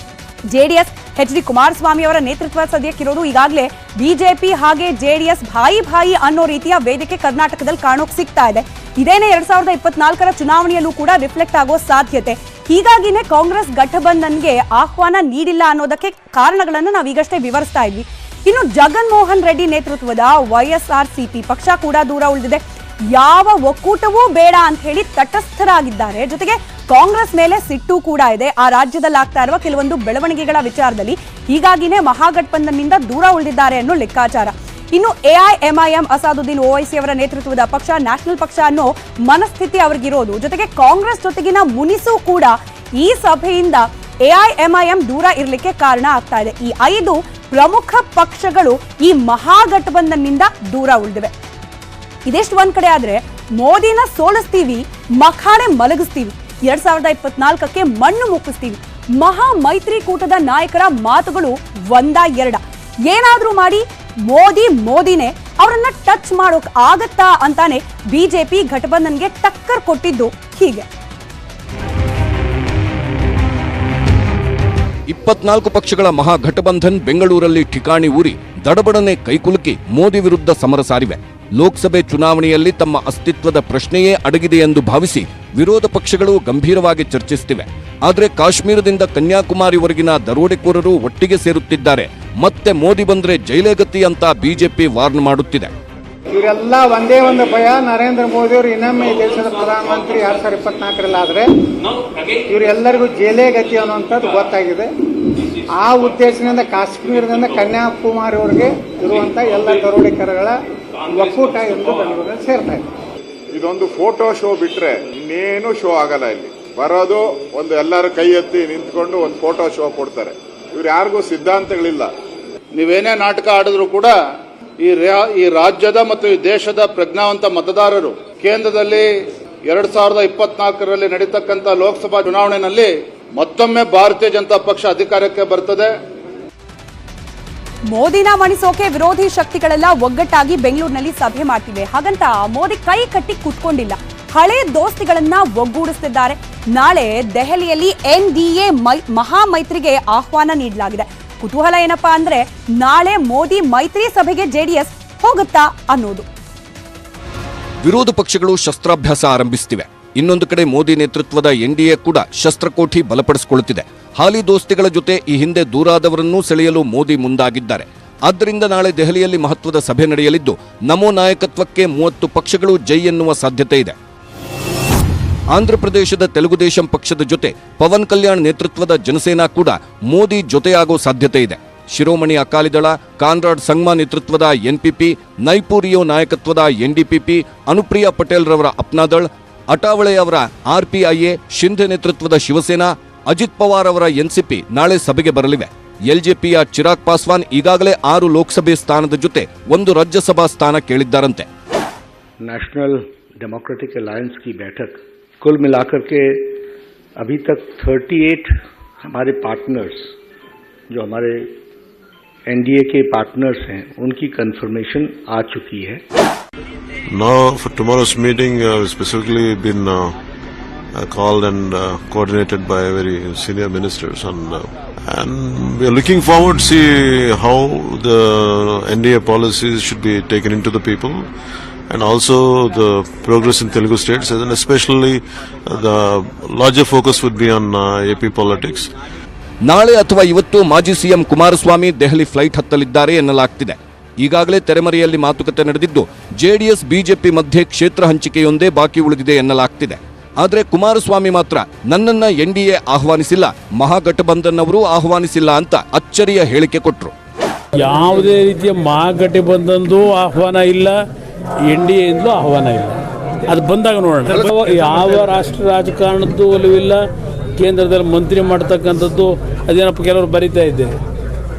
JDS H D. ಕುಮಾರಸ್ವಾಮಿ ಅವರ ನೇತೃತ್ವ ಸದ್ಯಕ್ಕಿರೋದು. ಈಗಾಗಲೇ ಬಿಜೆಪಿ ಹಾಗೆ ಜೆಡಿಎಸ್ ಭಾಯಿ ಅನ್ನೋ ರೀತಿಯ ವೇದಿಕೆ ಕರ್ನಾಟಕದಲ್ಲಿ ಕಾಣೋಕ್ ಸಿಗ್ತಾ ಇದೆ. ಇದೇನೇ 2024ರ ಚುನಾವಣೆಯಲ್ಲೂ ಕೂಡ ರಿಫ್ಲೆಕ್ಟ್ ಆಗೋ ಸಾಧ್ಯತೆ. ಹೀಗಾಗಿನೇ ಕಾಂಗ್ರೆಸ್ ಘಟಬಂಧನ್ಗೆ ಆಹ್ವಾನ ನೀಡಿಲ್ಲ ಅನ್ನೋದಕ್ಕೆ ಕಾರಣಗಳನ್ನು ನಾವು ಈಗಷ್ಟೇ ವಿವರಿಸ್ತಾ ಇದ್ವಿ. ಇನ್ನು ಜಗನ್ ಮೋಹನ್ ರೆಡ್ಡಿ ನೇತೃತ್ವದ YSRCP ಪಕ್ಷ ಕೂಡ ದೂರ ಉಳಿದಿದೆ. ಯಾವ ಒಕ್ಕೂಟವೂ ಬೇಡ ಅಂತ ಹೇಳಿ ತಟಸ್ಥರಾಗಿದ್ದಾರೆ. ಜೊತೆಗೆ ಕಾಂಗ್ರೆಸ್ ಮೇಲೆ ಸಿಟ್ಟು ಕೂಡ ಇದೆ ಆ ರಾಜ್ಯದಲ್ಲಿ ಆಗ್ತಾ ಇರುವ ಕೆಲವೊಂದು ಬೆಳವಣಿಗೆಗಳ ವಿಚಾರದಲ್ಲಿ. ಹೀಗಾಗಿನೇ ಮಹಾಗಠಬಂಧನ್ನಿಂದ ದೂರ ಉಳಿದಿದ್ದಾರೆ ಅನ್ನೋ ಲೆಕ್ಕಾಚಾರ. ಇನ್ನು AIMIM ಅಸಾದುದ್ದೀನ್ ಓವೈಸಿ ಅವರ ನೇತೃತ್ವದ ಪಕ್ಷ ನ್ಯಾಷನಲ್ ಪಕ್ಷ ಅನ್ನೋ ಮನಸ್ಥಿತಿ ಅವ್ರಿಗಿರೋದು. ಜೊತೆಗೆ ಕಾಂಗ್ರೆಸ್ ಜೊತೆಗಿನ ಮುನಿಸು ಕೂಡ ಈ ಸಭೆಯಿಂದ AIMIM ದೂರ ಇರಲಿಕ್ಕೆ ಕಾರಣ ಆಗ್ತಾ ಇದೆ. ಈ 5 ಪ್ರಮುಖ ಪಕ್ಷಗಳು ಈ ಮಹಾಗಠಬಂಧನ್ನಿಂದ ದೂರ ಉಳಿದಿವೆ. ಇದೆಷ್ಟು ಒಂದ್ ಕಡೆ ಆದ್ರೆ ಮೋದಿನ ಸೋಲಿಸ್ತೀವಿ, ಮಖಾಡೆ ಮಲಗಿಸ್ತೀವಿ, 2024ಕ್ಕೆ ಮಣ್ಣು ಮುಕ್ಕಿಸ್ತೀವಿ, ಮಹಾ ಮೈತ್ರಿಕೂಟದ ನಾಯಕರ ಮಾತುಗಳು ಒಂದ ಎರಡ. ಏನಾದ್ರೂ ಮಾಡಿ ಮೋದಿನೇ ಅವರನ್ನ ಟಚ್ ಮಾಡೋಕ್ ಆಗತ್ತಾ ಅಂತಾನೆ ಬಿಜೆಪಿ ಘಟಬಂಧನ್ಗೆ ಟಕ್ಕರ್ ಕೊಟ್ಟಿದ್ದು ಹೀಗೆ. 24 ಪಕ್ಷಗಳ ಮಹಾಗಠಬಂಧನ್ ಬೆಂಗಳೂರಲ್ಲಿ ಠಿಕಾಣಿ ಊರಿ ದಡಬಡನೆ ಕೈಕುಲುಕಿ ಮೋದಿ ವಿರುದ್ಧ ಸಮರ ಸಾರಿವೆ. ಲೋಕಸಭೆ ಚುನಾವಣೆಯಲ್ಲಿ ತಮ್ಮ ಅಸ್ತಿತ್ವದ ಪ್ರಶ್ನೆಯೇ ಅಡಗಿದೆ ಎಂದು ಭಾವಿಸಿ ವಿರೋಧ ಪಕ್ಷಗಳು ಗಂಭೀರವಾಗಿ ಚರ್ಚಿಸುತ್ತಿವೆ. ಆದರೆ ಕಾಶ್ಮೀರದಿಂದ ಕನ್ಯಾಕುಮಾರಿವರೆಗಿನ ದರೋಡೆಕೋರರು ಒಟ್ಟಿಗೆ ಸೇರುತ್ತಿದ್ದಾರೆ. ಮತ್ತೆ ಮೋದಿ ಬಂದ್ರೆ ಜೈಲೇ ಗತಿ ಅಂತ ಬಿಜೆಪಿ ವಾರ್ನ್ ಮಾಡುತ್ತಿದೆ. ಇವರೆಲ್ಲ ಒಂದೇ ಒಂದು ಭಯ, ನರೇಂದ್ರ ಮೋದಿ ಅವರು ಇನ್ನೊಮ್ಮೆ ಈ ದೇಶದ ಪ್ರಧಾನಮಂತ್ರಿ 2024 ಇವರೆಲ್ಲರಿಗೂ ಜೈಲೇ ಗತಿ ಅನ್ನುವಂಥದ್ದು ಗೊತ್ತಾಗಿದೆ. ಆ ಉದ್ದೇಶದಿಂದ ಕಾಶ್ಮೀರದಿಂದ ಕನ್ಯಾಕುಮಾರಿವರೆಗೆ ಇರುವಂಥ ಎಲ್ಲ ದರೋಡೆಕೋರಗಳ ಒಕ್ಕೂಟ ಎಂದು ಬೆಂಗಳೂರಲ್ಲಿ ಸೇರ್ತಾ ಇದೆ. ಇದೊಂದು ಫೋಟೋ ಶೋ ಬಿಟ್ರೆ ಇನ್ನೇನು ಶೋ ಆಗಲ್ಲ. ಇಲ್ಲಿ ಬರೋದು ಒಂದು ಎಲ್ಲರೂ ಕೈ ಎತ್ತಿ ನಿಂತ್ಕೊಂಡು ಒಂದು ಫೋಟೋ ಶೋ ಕೊಡ್ತಾರೆ. ಇವ್ರು ಯಾರಿಗೂ ಸಿದ್ಧಾಂತಗಳಿಲ್ಲ. ನೀವೇನೇ ನಾಟಕ ಆಡಿದ್ರು ಕೂಡ ಈ ರಾಜ್ಯದ ಮತ್ತು ಈ ದೇಶದ ಪ್ರಜ್ಞಾವಂತ ಮತದಾರರು ಕೇಂದ್ರದಲ್ಲಿ 2024 ನಡೀತಕ್ಕಂಥ ಲೋಕಸಭಾ ಚುನಾವಣೆಯಲ್ಲಿ ಮತ್ತೊಮ್ಮೆ ಭಾರತೀಯ ಜನತಾ ಪಕ್ಷ ಅಧಿಕಾರಕ್ಕೆ ಬರ್ತದೆ. ಮೋದಿನ ಮಣಿಸೋಕೆ ವಿರೋಧಿ ಶಕ್ತಿಗಳೆಲ್ಲ ಒಗ್ಗಟ್ಟಾಗಿ ಬೆಂಗಳೂರಿನಲ್ಲಿ ಸಭೆ ಮಾಡ್ತಿವೆ. ಹಾಗಂತ ಮೋದಿ ಕೈ ಕಟ್ಟಿ ಕೂತ್ಕೊಂಡಿಲ್ಲ. ಹಳೆ ದೋಸ್ತಿಗಳನ್ನ ಒಗ್ಗೂಡಿಸುತ್ತಿದ್ದಾರೆ. ನಾಳೆ ದೆಹಲಿಯಲ್ಲಿ NDA ಮಹಾ ಮೈತ್ರಿಗೆ ಆಹ್ವಾನ ನೀಡಲಾಗಿದೆ. ಕುತೂಹಲ ಏನಪ್ಪಾ ಅಂದ್ರೆ ನಾಳೆ ಮೋದಿ ಮೈತ್ರಿ ಸಭೆಗೆ ಜೆಡಿಎಸ್ ಹೋಗುತ್ತಾ ಅನ್ನೋದು. ವಿರೋಧ ಪಕ್ಷಗಳು ಶಸ್ತ್ರಾಭ್ಯಾಸ ಆರಂಭಿಸುತ್ತಿವೆ. ಇನ್ನೊಂದು ಕಡೆ ಮೋದಿ ನೇತೃತ್ವದ NDA ಕೂಡ ಶಸ್ತ್ರಕೋಠಿ ಬಲಪಡಿಸಿಕೊಳ್ಳುತ್ತಿದೆ. ಹಾಲಿ ದೋಸ್ತಿಗಳ ಜೊತೆ ಈ ಹಿಂದೆ ದೂರಾದವರನ್ನೂ ಸೆಳೆಯಲು ಮೋದಿ ಮುಂದಾಗಿದ್ದಾರೆ. ಆದ್ದರಿಂದ ನಾಳೆ ದೆಹಲಿಯಲ್ಲಿ ಮಹತ್ವದ ಸಭೆ ನಡೆಯಲಿದ್ದು ನಮೋ ನಾಯಕತ್ವಕ್ಕೆ 30 ಪಕ್ಷಗಳು ಜೈ ಎನ್ನುವ ಸಾಧ್ಯತೆ ಇದೆ. ಆಂಧ್ರಪ್ರದೇಶದ ತೆಲುಗುದೇಶಂ ಪಕ್ಷದ ಜೊತೆ ಪವನ್ ಕಲ್ಯಾಣ್ ನೇತೃತ್ವದ ಜನಸೇನಾ ಕೂಡ ಮೋದಿ ಜೊತೆಯಾಗೋ ಸಾಧ್ಯತೆ ಇದೆ. ಶಿರೋಮಣಿ ಅಕಾಲಿದಳ, ಕಾನ್ರಾಡ್ ಸಂಗ್ಮಾ ನೇತೃತ್ವದ NPP, ನೈಪುರಿಯೋ ನಾಯಕತ್ವದ NDPP, ಅನುಪ್ರಿಯಾ ಪಟೇಲ್ ರವರ ಅಪ್ನಾದಳ್, ಅಟಾವಳೆ ಅವರ RPIA, ಶಿಂಧೆ ನೇತೃತ್ವದ ಶಿವಸೇನಾ, ಅಜಿತ್ ಪವಾರ್ ಅವರ NCP ನಾಳೆ ಸಭೆಗೆ ಬರಲಿವೆ. LJPಯ ಚಿರಾಗ್ ಪಾಸ್ವಾನ್ ಈಗಾಗಲೇ 6 ಲೋಕಸಭೆ ಸ್ಥಾನದ ಜೊತೆ 1 ರಾಜ್ಯಸಭಾ ಸ್ಥಾನ ಕೇಳಿದ್ದಾರಂತೆ. नेशनल डेमोक्रेटिक अलायंस की बैठक कुल मिलाकर के अभी तक 38 हमारे पार्टनर्स जो हमारे NDA के पार्टनर्स हैं उनकी कंफर्मेशन आ चुकी है. Now for tomorrow's meeting specifically been called and coordinated by very senior ministers and we are looking forward to see how the NDA policies should be taken into the people and also the progress in Telugu states, and especially the larger focus would be on AP politics. ನಾಳೆ ಅಥವಾ ಇವತ್ತು ಮಾಜಿ ಸಿಎಂ ಕುಮಾರಸ್ವಾಮಿ ದೆಹಲಿ ಫ್ಲೈಟ್ ಹತ್ತಲಿದ್ದಾರೆ ಎನ್ನಲಾಗ್ತಿದೆ. ಈಗಾಗಲೇ ತೆರೆಮರೆಯಲ್ಲಿ ಮಾತುಕತೆ ನಡೆದಿದ್ದು ಜೆಡಿಎಸ್ ಬಿಜೆಪಿ ಮಧ್ಯೆ ಕ್ಷೇತ್ರ ಹಂಚಿಕೆಯೊಂದೇ ಬಾಕಿ ಉಳಿದಿದೆ ಎನ್ನಲಾಗ್ತಿದೆ. ಆದರೆ ಕುಮಾರಸ್ವಾಮಿ ಮಾತ್ರ ನನ್ನನ್ನ NDA ಆಹ್ವಾನಿಸಿಲ್ಲ, ಮಹಾಗಠಬಂಧನ್ ಅವರು ಆಹ್ವಾನಿಸಿಲ್ಲ ಅಂತ ಅಚ್ಚರಿಯ ಹೇಳಿಕೆ ಕೊಟ್ಟರು. ಯಾವುದೇ ರೀತಿಯ ಮಹಾಗಠಬಂಧನ್ದು ಆಹ್ವಾನ ಇಲ್ಲ, NDA ಇಂದಲೂ ಆಹ್ವಾನ ಇಲ್ಲ. ಅದು ಬಂದಾಗ ನೋಡೋಣ. ಯಾವ ರಾಷ್ಟ್ರ ರಾಜಕಾರಣದ್ದು ಒಲವಿಲ್ಲ, ಕೇಂದ್ರದಲ್ಲಿ ಮಂತ್ರಿ ಮಾಡ್ತಕ್ಕಂಥದ್ದು ಅದೇನಪ್ಪ ಕೆಲವರು ಬರಿತಾ ಇದ್ದಾರೆ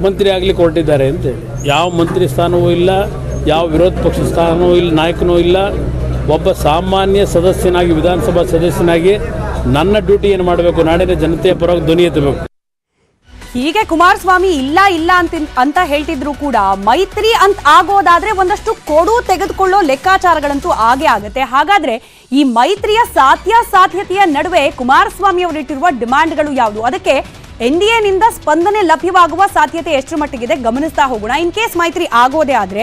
ಮಂತ್ರಿ ಆಗ್ಲಿಕ್ಕೆ ಹೊರಟಿದ್ದಾರೆ ಅಂತೇಳಿ. ಯಾವ ಮಂತ್ರಿ ಸ್ಥಾನವೂ ಇಲ್ಲ, ಯಾವ ವಿರೋಧ ಪಕ್ಷ ಸ್ಥಾನವೂ ಇಲ್ಲ, ನಾಯಕನೂ ಇಲ್ಲ. ಒಬ್ಬ ಸಾಮಾನ್ಯ ಸದಸ್ಯನಾಗಿ, ವಿಧಾನಸಭಾ ಸದಸ್ಯನಾಗಿ ನನ್ನ ಡ್ಯೂಟಿ ಏನು ಮಾಡಬೇಕು, ನಾಡಿನ ಜನತೆಯ ಪರವಾಗಿ ಧ್ವನಿ ಎತ್ತಬೇಕು. ಹೀಗೆ ಕುಮಾರಸ್ವಾಮಿ ಇಲ್ಲ ಅಂತ ಹೇಳ್ತಿದ್ರು ಕೂಡ ಮೈತ್ರಿ ಅಂತ ಆಗೋದಾದ್ರೆ ಒಂದಷ್ಟು ಕೊಡು ತೆಗೆದುಕೊಳ್ಳೋ ಲೆಕ್ಕಾಚಾರಗಳಂತೂ ಆಗೇ ಆಗತ್ತೆ. ಹಾಗಾದ್ರೆ ಈ ಮೈತ್ರಿಯ ಸಾಧ್ಯತೆಯ ನಡುವೆ ಕುಮಾರಸ್ವಾಮಿ ಅವರಿಟ್ಟಿರುವ ಡಿಮ್ಯಾಂಡ್ಗಳು ಯಾವುದು? ಅದಕ್ಕೆ NDAನಿಂದ ಸ್ಪಂದನೆ ಲಭ್ಯವಾಗುವ ಸಾಧ್ಯತೆ ಎಷ್ಟರ ಮಟ್ಟಿಗಿದೆ ಗಮನಿಸ್ತಾ ಹೋಗೋಣ. ಇನ್ ಕೇಸ್ ಮೈತ್ರಿ ಆಗೋದೇ ಆದ್ರೆ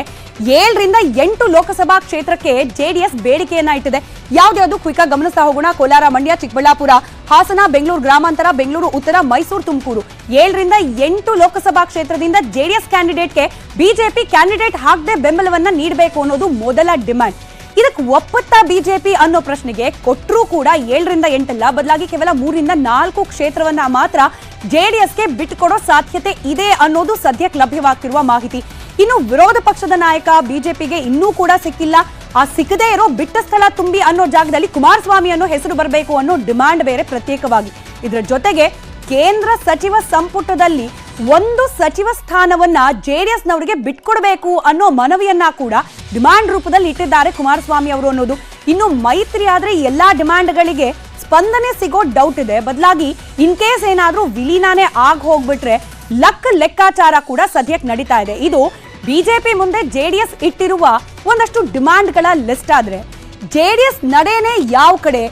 7 ರಿಂದ 8 ಲೋಕಸಭಾ ಕ್ಷೇತ್ರಕ್ಕೆ ಜೆಡಿಎಸ್ ಬೇಡಿಕೆಯನ್ನ ಇಟ್ಟಿದೆ. ಯಾವ್ದು ಕ್ವಿಕ್ ಆಗಿ ಗಮನಿಸ್ತಾ ಹೋಗೋಣ. ಕೋಲಾರ, ಮಂಡ್ಯ, ಚಿಕ್ಕಬಳ್ಳಾಪುರ, ಹಾಸನ, ಬೆಂಗಳೂರು ಗ್ರಾಮಾಂತರ, ಬೆಂಗಳೂರು ಉತ್ತರ, ಮೈಸೂರು, ತುಮಕೂರು 7 ರಿಂದ 8 ಲೋಕಸಭಾ ಕ್ಷೇತ್ರದಿಂದ ಜೆಡಿಎಸ್ ಕ್ಯಾಂಡಿಡೇಟ್ಗೆ ಬಿಜೆಪಿ ಕ್ಯಾಂಡಿಡೇಟ್ ಹಾಕದೆ ಬೆಂಬಲವನ್ನ ನೀಡಬೇಕು ಅನ್ನೋದು ಮೊದಲ ಡಿಮ್ಯಾಂಡ್. ಇದಕ್ಕೆ ಒಪ್ಪುತ್ತಾ ಬಿಜೆಪಿ ಅನ್ನೋ ಪ್ರಶ್ನೆಗೆ ಕೊಟ್ಟರೂ ಕೂಡ 7 ರಿಂದ 8 ಅಲ್ಲ, ಬದಲಾಗಿ ಕೇವಲ 3 ರಿಂದ 4 ಕ್ಷೇತ್ರವನ್ನ ಮಾತ್ರ ಜೆಡಿಎಸ್ಗೆ ಬಿಟ್ಟುಕೊಡೋ ಸಾಧ್ಯತೆ ಇದೆ ಅನ್ನೋದು ಸದ್ಯಕ್ಕೆ ಲಭ್ಯವಾಗ್ತಿರುವ ಮಾಹಿತಿ. ಇನ್ನು ವಿರೋಧ ಪಕ್ಷದ ನಾಯಕ ಬಿಜೆಪಿಗೆ ಇನ್ನೂ ಕೂಡ ಸಿಕ್ಕಿಲ್ಲ. ಆ ಸಿಕ್ಕದೇ ಇರೋ ಬಿಟ್ಟ ಸ್ಥಳ ತುಂಬಿ ಅನ್ನೋ ಜಾಗದಲ್ಲಿ ಕುಮಾರಸ್ವಾಮಿ ಅನ್ನೋ ಹೆಸರು ಬರಬೇಕು ಅನ್ನೋ ಡಿಮ್ಯಾಂಡ್ ಬೇರೆ ಪ್ರತ್ಯೇಕವಾಗಿ. ಇದರ ಜೊತೆಗೆ ಕೇಂದ್ರ ಸಚಿವ ಸಂಪುಟದಲ್ಲಿ 1 ಸಚಿವ ಸ್ಥಾನವನ್ನ ಜೆಡಿಎಸ್ನವರಿಗೆ ಬಿಟ್ಕೊಡ್ಬೇಕು ಅನ್ನೋ ಮನವಿಯನ್ನ ಕೂಡ ಡಿಮ್ಯಾಂಡ್ ರೂಪದಲ್ಲಿ ಇಟ್ಟಿದ್ದಾರೆ ಕುಮಾರಸ್ವಾಮಿ ಅವರು ಅನ್ನೋದು. ಇನ್ನು ಮೈತ್ರಿ ಆದ್ರೆ ಎಲ್ಲಾ ಡಿಮ್ಯಾಂಡ್ಗಳಿಗೆ ಸ್ಪಂದನೆ ಸಿಗೋ ಡೌಟ್ ಇದೆ. ಬದಲಾಗಿ ಇನ್ ಕೇಸ್ ಏನಾದ್ರೂ ವಿಲೀನಾನೇ ಆಗ್ ಹೋಗ್ಬಿಟ್ರೆ ಲೆಕ್ಕಾಚಾರ ಕೂಡ ಸದ್ಯಕ್ಕೆ ನಡೀತಾ ಇದೆ. ಇದು ಬಿಜೆಪಿ ಮುಂದೆ ಜೆಡಿಎಸ್ ಇಟ್ಟಿರುವ ಒಂದಷ್ಟು ಡಿಮಾಂಡ್ಗಳ ಲಿಸ್ಟ್ ಆದ್ರೆ ಜೆಡಿಎಸ್ ನಡೆನೇ ಯಾವ ಕಡೆ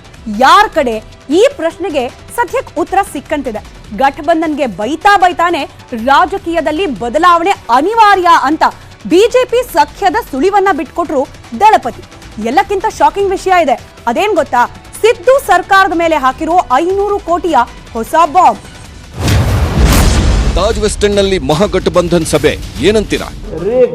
ಯಾರ ಕಡೆ ಈ ಪ್ರಶ್ನೆಗೆ ಸದ್ಯಕ್ಕೆ ಉತ್ತರ ಸಿಕ್ಕಂತಿದೆ. ಗಠಬಂಧನ್ಗೆ ಬೈತಾನೆ ರಾಜಕೀಯದಲ್ಲಿ ಬದಲಾವಣೆ ಅನಿವಾರ್ಯ ಅಂತ ಬಿಜೆಪಿ ಸಖ್ಯದ ಸುಳಿವನ್ನ ಬಿಟ್ಕೊಟ್ರು ದಳಪತಿ. ಎಲ್ಲಕ್ಕಿಂತ ಶಾಕಿಂಗ್ ವಿಷಯ ಇದೆ. ಅದೇನ್ ಗೊತ್ತಾ? ಸಿದ್ದು ಸರ್ಕಾರದ ಮೇಲೆ ಹಾಕಿರೋ 500 ಕೋಟಿಯ ಹೊಸ ಬಾಂಬ್. ತಾಜ್ ವೆಸ್ಟ್ ಎಂಡ್ ನಲ್ಲಿ ಮಹಾಗಠಬಂಧನ್ ಸಭೆ ಏನಂತೀರಾ?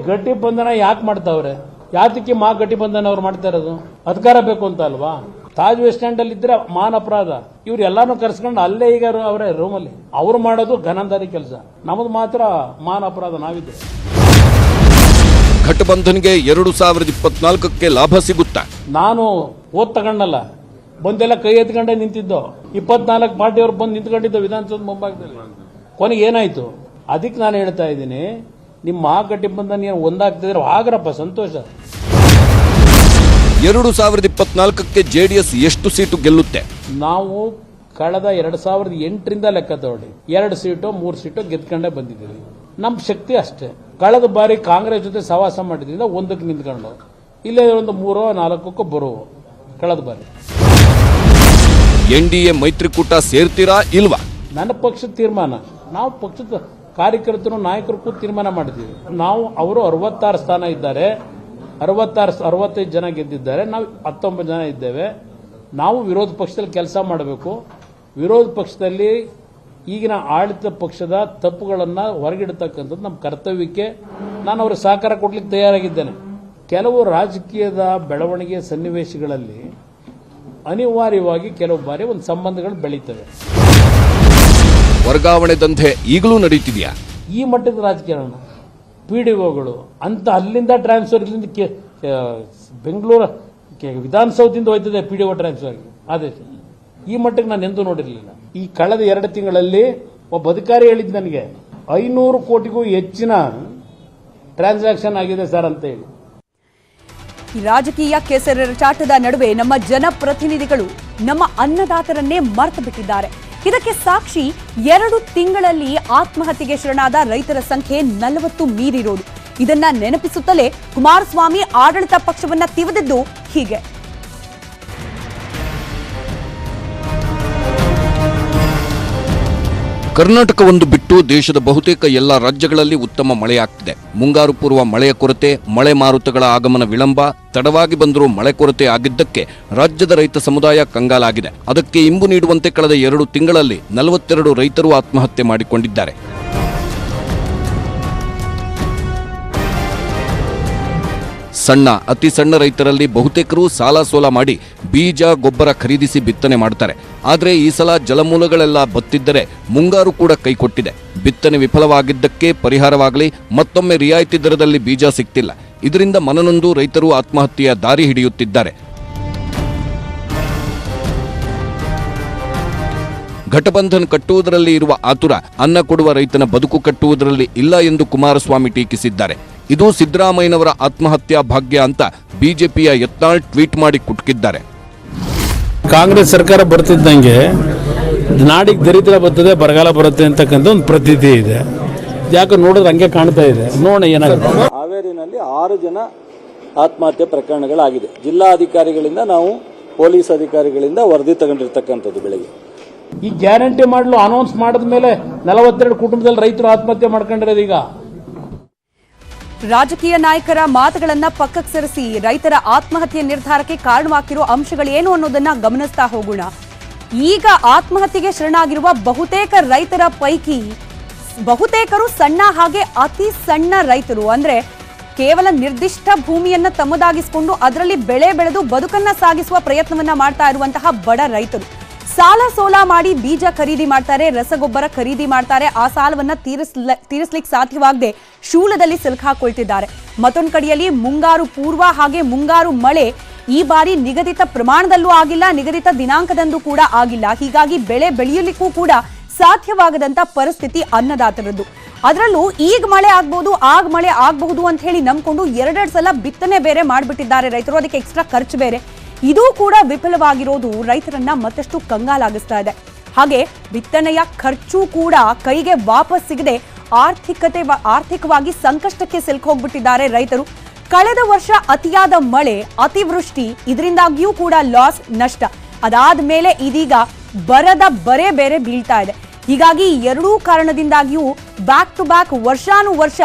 ಗಠಬಂಧನ ಯಾಕೆ ಮಾಡ್ತಾವ್ರೆ? ಯಾತಕ್ಕೆ ಮಹಾಗಠಬಂಧನ ಅವ್ರು ಮಾಡ್ತಾ ಇರೋದು? ಅಧಿಕಾರ ಬೇಕು ಅಂತ ಅಲ್ವಾ? ತಾಜ್ ವೆಸ್ಟ್ ಎಂಡ್ ಅಲ್ಲಿ ಇದ್ರೆ ಮಾನ ಅಪರಾಧ. ಇವ್ರು ಎಲ್ಲಾನು ಕರ್ಸ್ಕೊಂಡು ಅಲ್ಲೇ ಈಗ ಅವರೇ ರೂಮಲ್ಲಿ ಅವ್ರು ಮಾಡೋದು ಘನಂದಾರಿ ಕೆಲಸ. ನಮ್ಮದು ಮಾತ್ರ ಮಾನ ಅಪರಾಧ. ನಾವಿದ್ರೆ ಗಠಬಂಧನ್ಗೆ 2024ಕ್ಕೆ ಲಾಭ ಸಿಗುತ್ತಾ? ನಾನು ಓದ್ ತಗೊಂಡಲ್ಲ, ಬಂದೆಲ್ಲ ಕೈ ಎತ್ಕೊಂಡೆ ನಿಂತಿದ್ದು. 24 ಪಾರ್ಟಿಯವ್ರು ಬಂದು ನಿಂತ್ಕೊಂಡಿದ್ದು ವಿಧಾನಸೌಧ ಮುಂಭಾಗದಲ್ಲಿ. ಕೊನೆಗೆ ಏನಾಯ್ತು? ಅದಕ್ಕೆ ನಾನು ಹೇಳ್ತಾ ಇದ್ದೀನಿ, ನಿಮ್ಮ ಮಹಾಗಠಬಂಧನ್ ಏನು ಒಂದಾಗ್ತಿದ್ರೆ ಆಗ್ರಪ್ಪ, ಸಂತೋಷ. 2024ಕ್ಕೆ ಜೆಡಿಎಸ್ ಎಷ್ಟು ಸೀಟು ಗೆಲ್ಲುತ್ತೆ? ನಾವು ಕಳೆದ 2008ರಿಂದ ಲೆಕ್ಕ ತಗೊಳ್ಳಿ, 2 ಸೀಟು 3 ಸೀಟು ಗೆದ್ಕೊಂಡೇ ಬಂದಿದ್ದೀವಿ. ನಮ್ಮ ಶಕ್ತಿ ಅಷ್ಟೇ. ಕಳೆದ ಬಾರಿ ಕಾಂಗ್ರೆಸ್ ಜೊತೆ ಸವಾಸ ಮಾಡಿದ್ರಿಂದ 1ಕ್ಕೆ ನಿಂತ್ಕೊಂಡು, ಇಲ್ಲೇ ಒಂದು 3-4ಕ್ಕೂ ಬರುವ ಕಳೆದ ಬಾರಿ. ಎನ್ಡಿಎ ಮೈತ್ರಿಕೂಟ ಸೇರ್ತೀರಾ ಇಲ್ವಾ? ನನ್ನ ಪಕ್ಷದ ತೀರ್ಮಾನ. ನಾವು ಪಕ್ಷದ ಕಾರ್ಯಕರ್ತರು ನಾಯಕರು ಕೂಡ ತೀರ್ಮಾನ ಮಾಡಿದ್ದೀವಿ. ನಾವು ಅವರು 66 ಸ್ಥಾನ ಇದ್ದಾರೆ, 65 ಜನ ಗೆದ್ದಿದ್ದಾರೆ, ನಾವು 19 ಜನ ಇದ್ದೇವೆ. ನಾವು ವಿರೋಧ ಪಕ್ಷದಲ್ಲಿ ಕೆಲಸ ಮಾಡಬೇಕು. ವಿರೋಧ ಪಕ್ಷದಲ್ಲಿ ಈಗಿನ ಆಡಳಿತ ಪಕ್ಷದ ತಪ್ಪುಗಳನ್ನು ಹೊರಗಿಡತಕ್ಕಂಥದ್ದು ನಮ್ಮ ಕರ್ತವ್ಯಕ್ಕೆ ನಾನು ಅವ್ರಿಗೆ ಸಹಕಾರ ಕೊಡ್ಲಿಕ್ಕೆ ತಯಾರಾಗಿದ್ದೇನೆ. ಕೆಲವು ರಾಜಕೀಯದ ಬೆಳವಣಿಗೆ ಸನ್ನಿವೇಶಗಳಲ್ಲಿ ಅನಿವಾರ್ಯವಾಗಿ ಕೆಲವು ಬಾರಿ ಒಂದು ಸಂಬಂಧಗಳು ಬೆಳೀತವೆ. ವರ್ಗಾವಣೆ ದಂಧೆ ಈಗಲೂ ನಡೀತಿದೆಯಾ? ಈ ಮಟ್ಟದ ರಾಜಕಾರಣ, ಪಿಡಿಒಗಳು ಅಂತ ಅಲ್ಲಿಂದ ಟ್ರಾನ್ಸ್ಫರ್, ಇಲ್ಲಿಂದ ಬೆಂಗಳೂರು ವಿಧಾನಸೌಧದಿಂದ ಹೋಯ್ತದೆ ಪಿಡಿಒ ಟ್ರಾನ್ಸ್ಫರ್ ಆದೇಶ. ಈ ಮಟ್ಟಕ್ಕೆ ನಾನು ಎಂದೂ ನೋಡಿರಲಿಲ್ಲ. ಈ ಕಳೆದ 2 ತಿಂಗಳಲ್ಲಿ ಒಬ್ಬ ಅಧಿಕಾರಿ ಹೇಳಿದ್ದು ನನಗೆ 500 ಕೋಟಿಗೂ ಹೆಚ್ಚಿನ ಟ್ರಾನ್ಸಾಕ್ಷನ್ ಆಗಿದೆ ಸರ್ ಅಂತ ಹೇಳಿ. ಈ ರಾಜಕೀಯ ಕೆಸರೆರಚಾಟದ ನಡುವೆ ನಮ್ಮ ಜನಪ್ರತಿನಿಧಿಗಳು ನಮ್ಮ ಅನ್ನದಾತರನ್ನೇ ಮರೆತು ಬಿಟ್ಟಿದ್ದಾರೆ. ಇದಕ್ಕೆ ಸಾಕ್ಷಿ 2 ತಿಂಗಳಲ್ಲಿ ಆತ್ಮಹತ್ಯೆಗೆ ಶರಣಾದ ರೈತರ ಸಂಖ್ಯೆ 40 ಮೀರಿರೋದು. ಇದನ್ನ ನೆನಪಿಸುತ್ತಲೇ ಕುಮಾರಸ್ವಾಮಿ ಆಡಳಿತ ಪಕ್ಷವನ್ನ ತಿವಿದಿದ್ದು ಹೀಗೆ. ಕರ್ನಾಟಕವೊಂದು ಬಿಟ್ಟು ದೇಶದ ಬಹುತೇಕ ಎಲ್ಲ ರಾಜ್ಯಗಳಲ್ಲಿ ಉತ್ತಮ ಮಳೆಯಾಗ್ತಿದೆ. ಮುಂಗಾರು ಪೂರ್ವ ಮಳೆಯ ಕೊರತೆ, ಮಳೆ ಮಾರುತಗಳ ಆಗಮನ ವಿಳಂಬ, ತಡವಾಗಿ ಬಂದರೂ ಮಳೆ ಕೊರತೆ ಆಗಿದ್ದಕ್ಕೆ ರಾಜ್ಯದ ರೈತ ಸಮುದಾಯ ಕಂಗಾಲಾಗಿದೆ. ಅದಕ್ಕೆ ಇಂಬು ನೀಡುವಂತೆ ಕಳೆದ 2 ತಿಂಗಳಲ್ಲಿ 42 ರೈತರು ಆತ್ಮಹತ್ಯೆ ಮಾಡಿಕೊಂಡಿದ್ದಾರೆ. ಸಣ್ಣ ಅತಿ ಸಣ್ಣ ರೈತರಲ್ಲಿ ಬಹುತೇಕರು ಸಾಲ ಸೋಲ ಮಾಡಿ ಬೀಜ ಗೊಬ್ಬರ ಖರೀದಿಸಿ ಬಿತ್ತನೆ ಮಾಡ್ತಾರೆ. ಆದರೆ ಈ ಸಲ ಜಲಮೂಲಗಳೆಲ್ಲ ಬತ್ತಿದ್ದರೆ ಮುಂಗಾರು ಕೂಡ ಕೈಕೊಟ್ಟಿದೆ. ಬಿತ್ತನೆ ವಿಫಲವಾಗಿದ್ದಕ್ಕೆ ಪರಿಹಾರವಾಗಲಿ ಮತ್ತೊಮ್ಮೆ ರಿಯಾಯಿತಿ ದರದಲ್ಲಿ ಬೀಜ ಸಿಗ್ತಿಲ್ಲ. ಇದರಿಂದ ಮನನೊಂದು ರೈತರು ಆತ್ಮಹತ್ಯೆಯ ದಾರಿ ಹಿಡಿಯುತ್ತಿದ್ದಾರೆ. ಘಟಬಂಧನ್ ಕಟ್ಟುವುದರಲ್ಲಿ ಇರುವ ಆತುರ ಅನ್ನ ಕೊಡುವ ರೈತನ ಬದುಕು ಕಟ್ಟುವುದರಲ್ಲಿ ಇಲ್ಲ ಎಂದು ಕುಮಾರಸ್ವಾಮಿ ಟೀಕಿಸಿದ್ದಾರೆ. ಇದು ಸಿದ್ದರಾಮಯ್ಯನವರ ಆತ್ಮಹತ್ಯಾ ಭಾಗ್ಯ ಅಂತ ಬಿಜೆಪಿಯ ಯತ್ನಾಳ್ ಟ್ವೀಟ್ ಮಾಡಿ ಕುಟುಕಿದ್ದಾರೆ. ಕಾಂಗ್ರೆಸ್ ಸರ್ಕಾರ ಬರ್ತಿದ್ದಂಗೆ ನಾಡಿಗೆ ದರಿದ್ರ ಬರ್ತದೆ, ಬರಗಾಲ ಬರುತ್ತೆ ಅಂತಕ್ಕಂಥ ಒಂದು ಪ್ರತೀತಿ ಇದೆ. ಯಾಕೆ ನೋಡಿದ್ರೆ ಹಂಗೆ ಕಾಣ್ತಾ ಇದೆ. ನೋಡೋಣ ಏನಾಗುತ್ತೆ. ಹಾವೇರಿನಲ್ಲಿ 6 ಜನ ಆತ್ಮಹತ್ಯೆ ಪ್ರಕರಣಗಳಾಗಿದೆ. ಜಿಲ್ಲಾಧಿಕಾರಿಗಳಿಂದ ನಾವು ಪೊಲೀಸ್ ಅಧಿಕಾರಿಗಳಿಂದ ವರದಿ ತಗೊಂಡಿರ್ತಕ್ಕಂಥದ್ದು. ಬೆಳಗ್ಗೆ ಈ ಗ್ಯಾರಂಟಿ ಮಾಡಲು ಅನೌನ್ಸ್ ಮಾಡಿದ ಮೇಲೆ 42 ಕುಟುಂಬದಲ್ಲಿ ರೈತರು ಆತ್ಮಹತ್ಯೆ ಮಾಡ್ಕೊಂಡಿರೋದು. ಈಗ ರಾಜಕೀಯ ನಾಯಕರ ಮಾತುಗಳನ್ನ ಪಕ್ಕಕ್ಕೆ ಸರಿಸಿ ರೈತರ ಆತ್ಮಹತ್ಯೆ ನಿರ್ಧಾರಕ್ಕೆ ಕಾರಣವಾಗಿರುವ ಅಂಶಗಳೇನು ಅನ್ನೋದನ್ನ ಗಮನಿಸ್ತಾ ಹೋಗೋಣ. ಈಗ ಆತ್ಮಹತ್ಯೆಗೆ ಶರಣಾಗಿರುವ ಬಹುತೇಕ ರೈತರ ಪೈಕಿ ಬಹುತೇಕರು ಸಣ್ಣ ಹಾಗೆ ಅತಿ ಸಣ್ಣ ರೈತರು. ಅಂದ್ರೆ ಕೇವಲ ನಿರ್ದಿಷ್ಟ ಭೂಮಿಯನ್ನ ತಮ್ಮದಾಗಿಸಿಕೊಂಡು ಅದರಲ್ಲಿ ಬೆಳೆ ಬೆಳೆದು ಬದುಕನ್ನ ಸಾಗಿಸುವ ಪ್ರಯತ್ನವನ್ನ ಮಾಡ್ತಾ ಇರುವಂತಹ ಬಡ ರೈತರು. ಸಾಲ ಸೋಲ ಮಾಡಿ ಬೀಜ ಖರೀದಿ ಮಾಡ್ತಾರೆ, ರಸಗೊಬ್ಬರ ಖರೀದಿ ಮಾಡ್ತಾರೆ. ಆ ಸಾಲವನ್ನ ತೀರಿಸ್ಲಿಕ್ಕೆ ಸಾಧ್ಯವಾಗದೆ ಶೂಲದಲ್ಲಿ ಸಿಲುಕಾಕೊಳ್ತಿದ್ದಾರೆ. ಮತ್ತೊಂದು ಕಡೆಯಲ್ಲಿ ಮುಂಗಾರು ಪೂರ್ವ ಹಾಗೆ ಮುಂಗಾರು ಮಳೆ ಈ ಬಾರಿ ನಿಗದಿತ ಪ್ರಮಾಣದಲ್ಲೂ ಆಗಿಲ್ಲ, ನಿಗದಿತ ದಿನಾಂಕದಂದು ಕೂಡ ಆಗಿಲ್ಲ. ಹೀಗಾಗಿ ಬೆಳೆ ಬೆಳೆಯಲಿಕ್ಕೂ ಕೂಡ ಸಾಧ್ಯವಾಗದಂತ ಪರಿಸ್ಥಿತಿ ಅನ್ನದಾತರದ್ದು. ಅದರಲ್ಲೂ ಈಗ ಮಳೆ ಆಗ್ಬಹುದು, ಆಗ ಮಳೆ ಆಗಬಹುದು ಅಂತ ಹೇಳಿ ನಂಬ್ಕೊಂಡು 2 ಸಲ ಬಿತ್ತನೆ ಬೇರೆ ಮಾಡಿಬಿಟ್ಟಿದ್ದಾರೆ ರೈತರು. ಅದಕ್ಕೆ ಎಕ್ಸ್ಟ್ರಾ ಖರ್ಚು ಬೇರೆ. ಇದೂ ಕೂಡ ವಿಫಲವಾಗಿರೋದು ರೈತರನ್ನ ಮತ್ತಷ್ಟು ಕಂಗಾಲಾಗಿಸ್ತಾ ಇದೆ. ಹಾಗೆ ಬಿತ್ತನೆಯ ಖರ್ಚು ಕೂಡ ಕೈಗೆ ವಾಪಸ್ ಸಿಗದೆ ಆರ್ಥಿಕವಾಗಿ ಸಂಕಷ್ಟಕ್ಕೆ ಸಿಲುಕೋಗ್ಬಿಟ್ಟಿದ್ದಾರೆ ರೈತರು. ಕಳೆದ ವರ್ಷ ಅತಿಯಾದ ಮಳೆ, ಅತಿವೃಷ್ಟಿ, ಇದರಿಂದಾಗಿಯೂ ಕೂಡ ಲಾಸ್, ನಷ್ಟ. ಅದಾದ ಮೇಲೆ ಇದೀಗ ಬರದ ಬರೆ ಬೇರೆ ಬೀಳ್ತಾ ಇದೆ. ಹೀಗಾಗಿ ಎರಡೂ ಕಾರಣದಿಂದಾಗಿಯೂ ಬ್ಯಾಕ್ ಟು ಬ್ಯಾಕ್ ವರ್ಷಾನುವರ್ಷ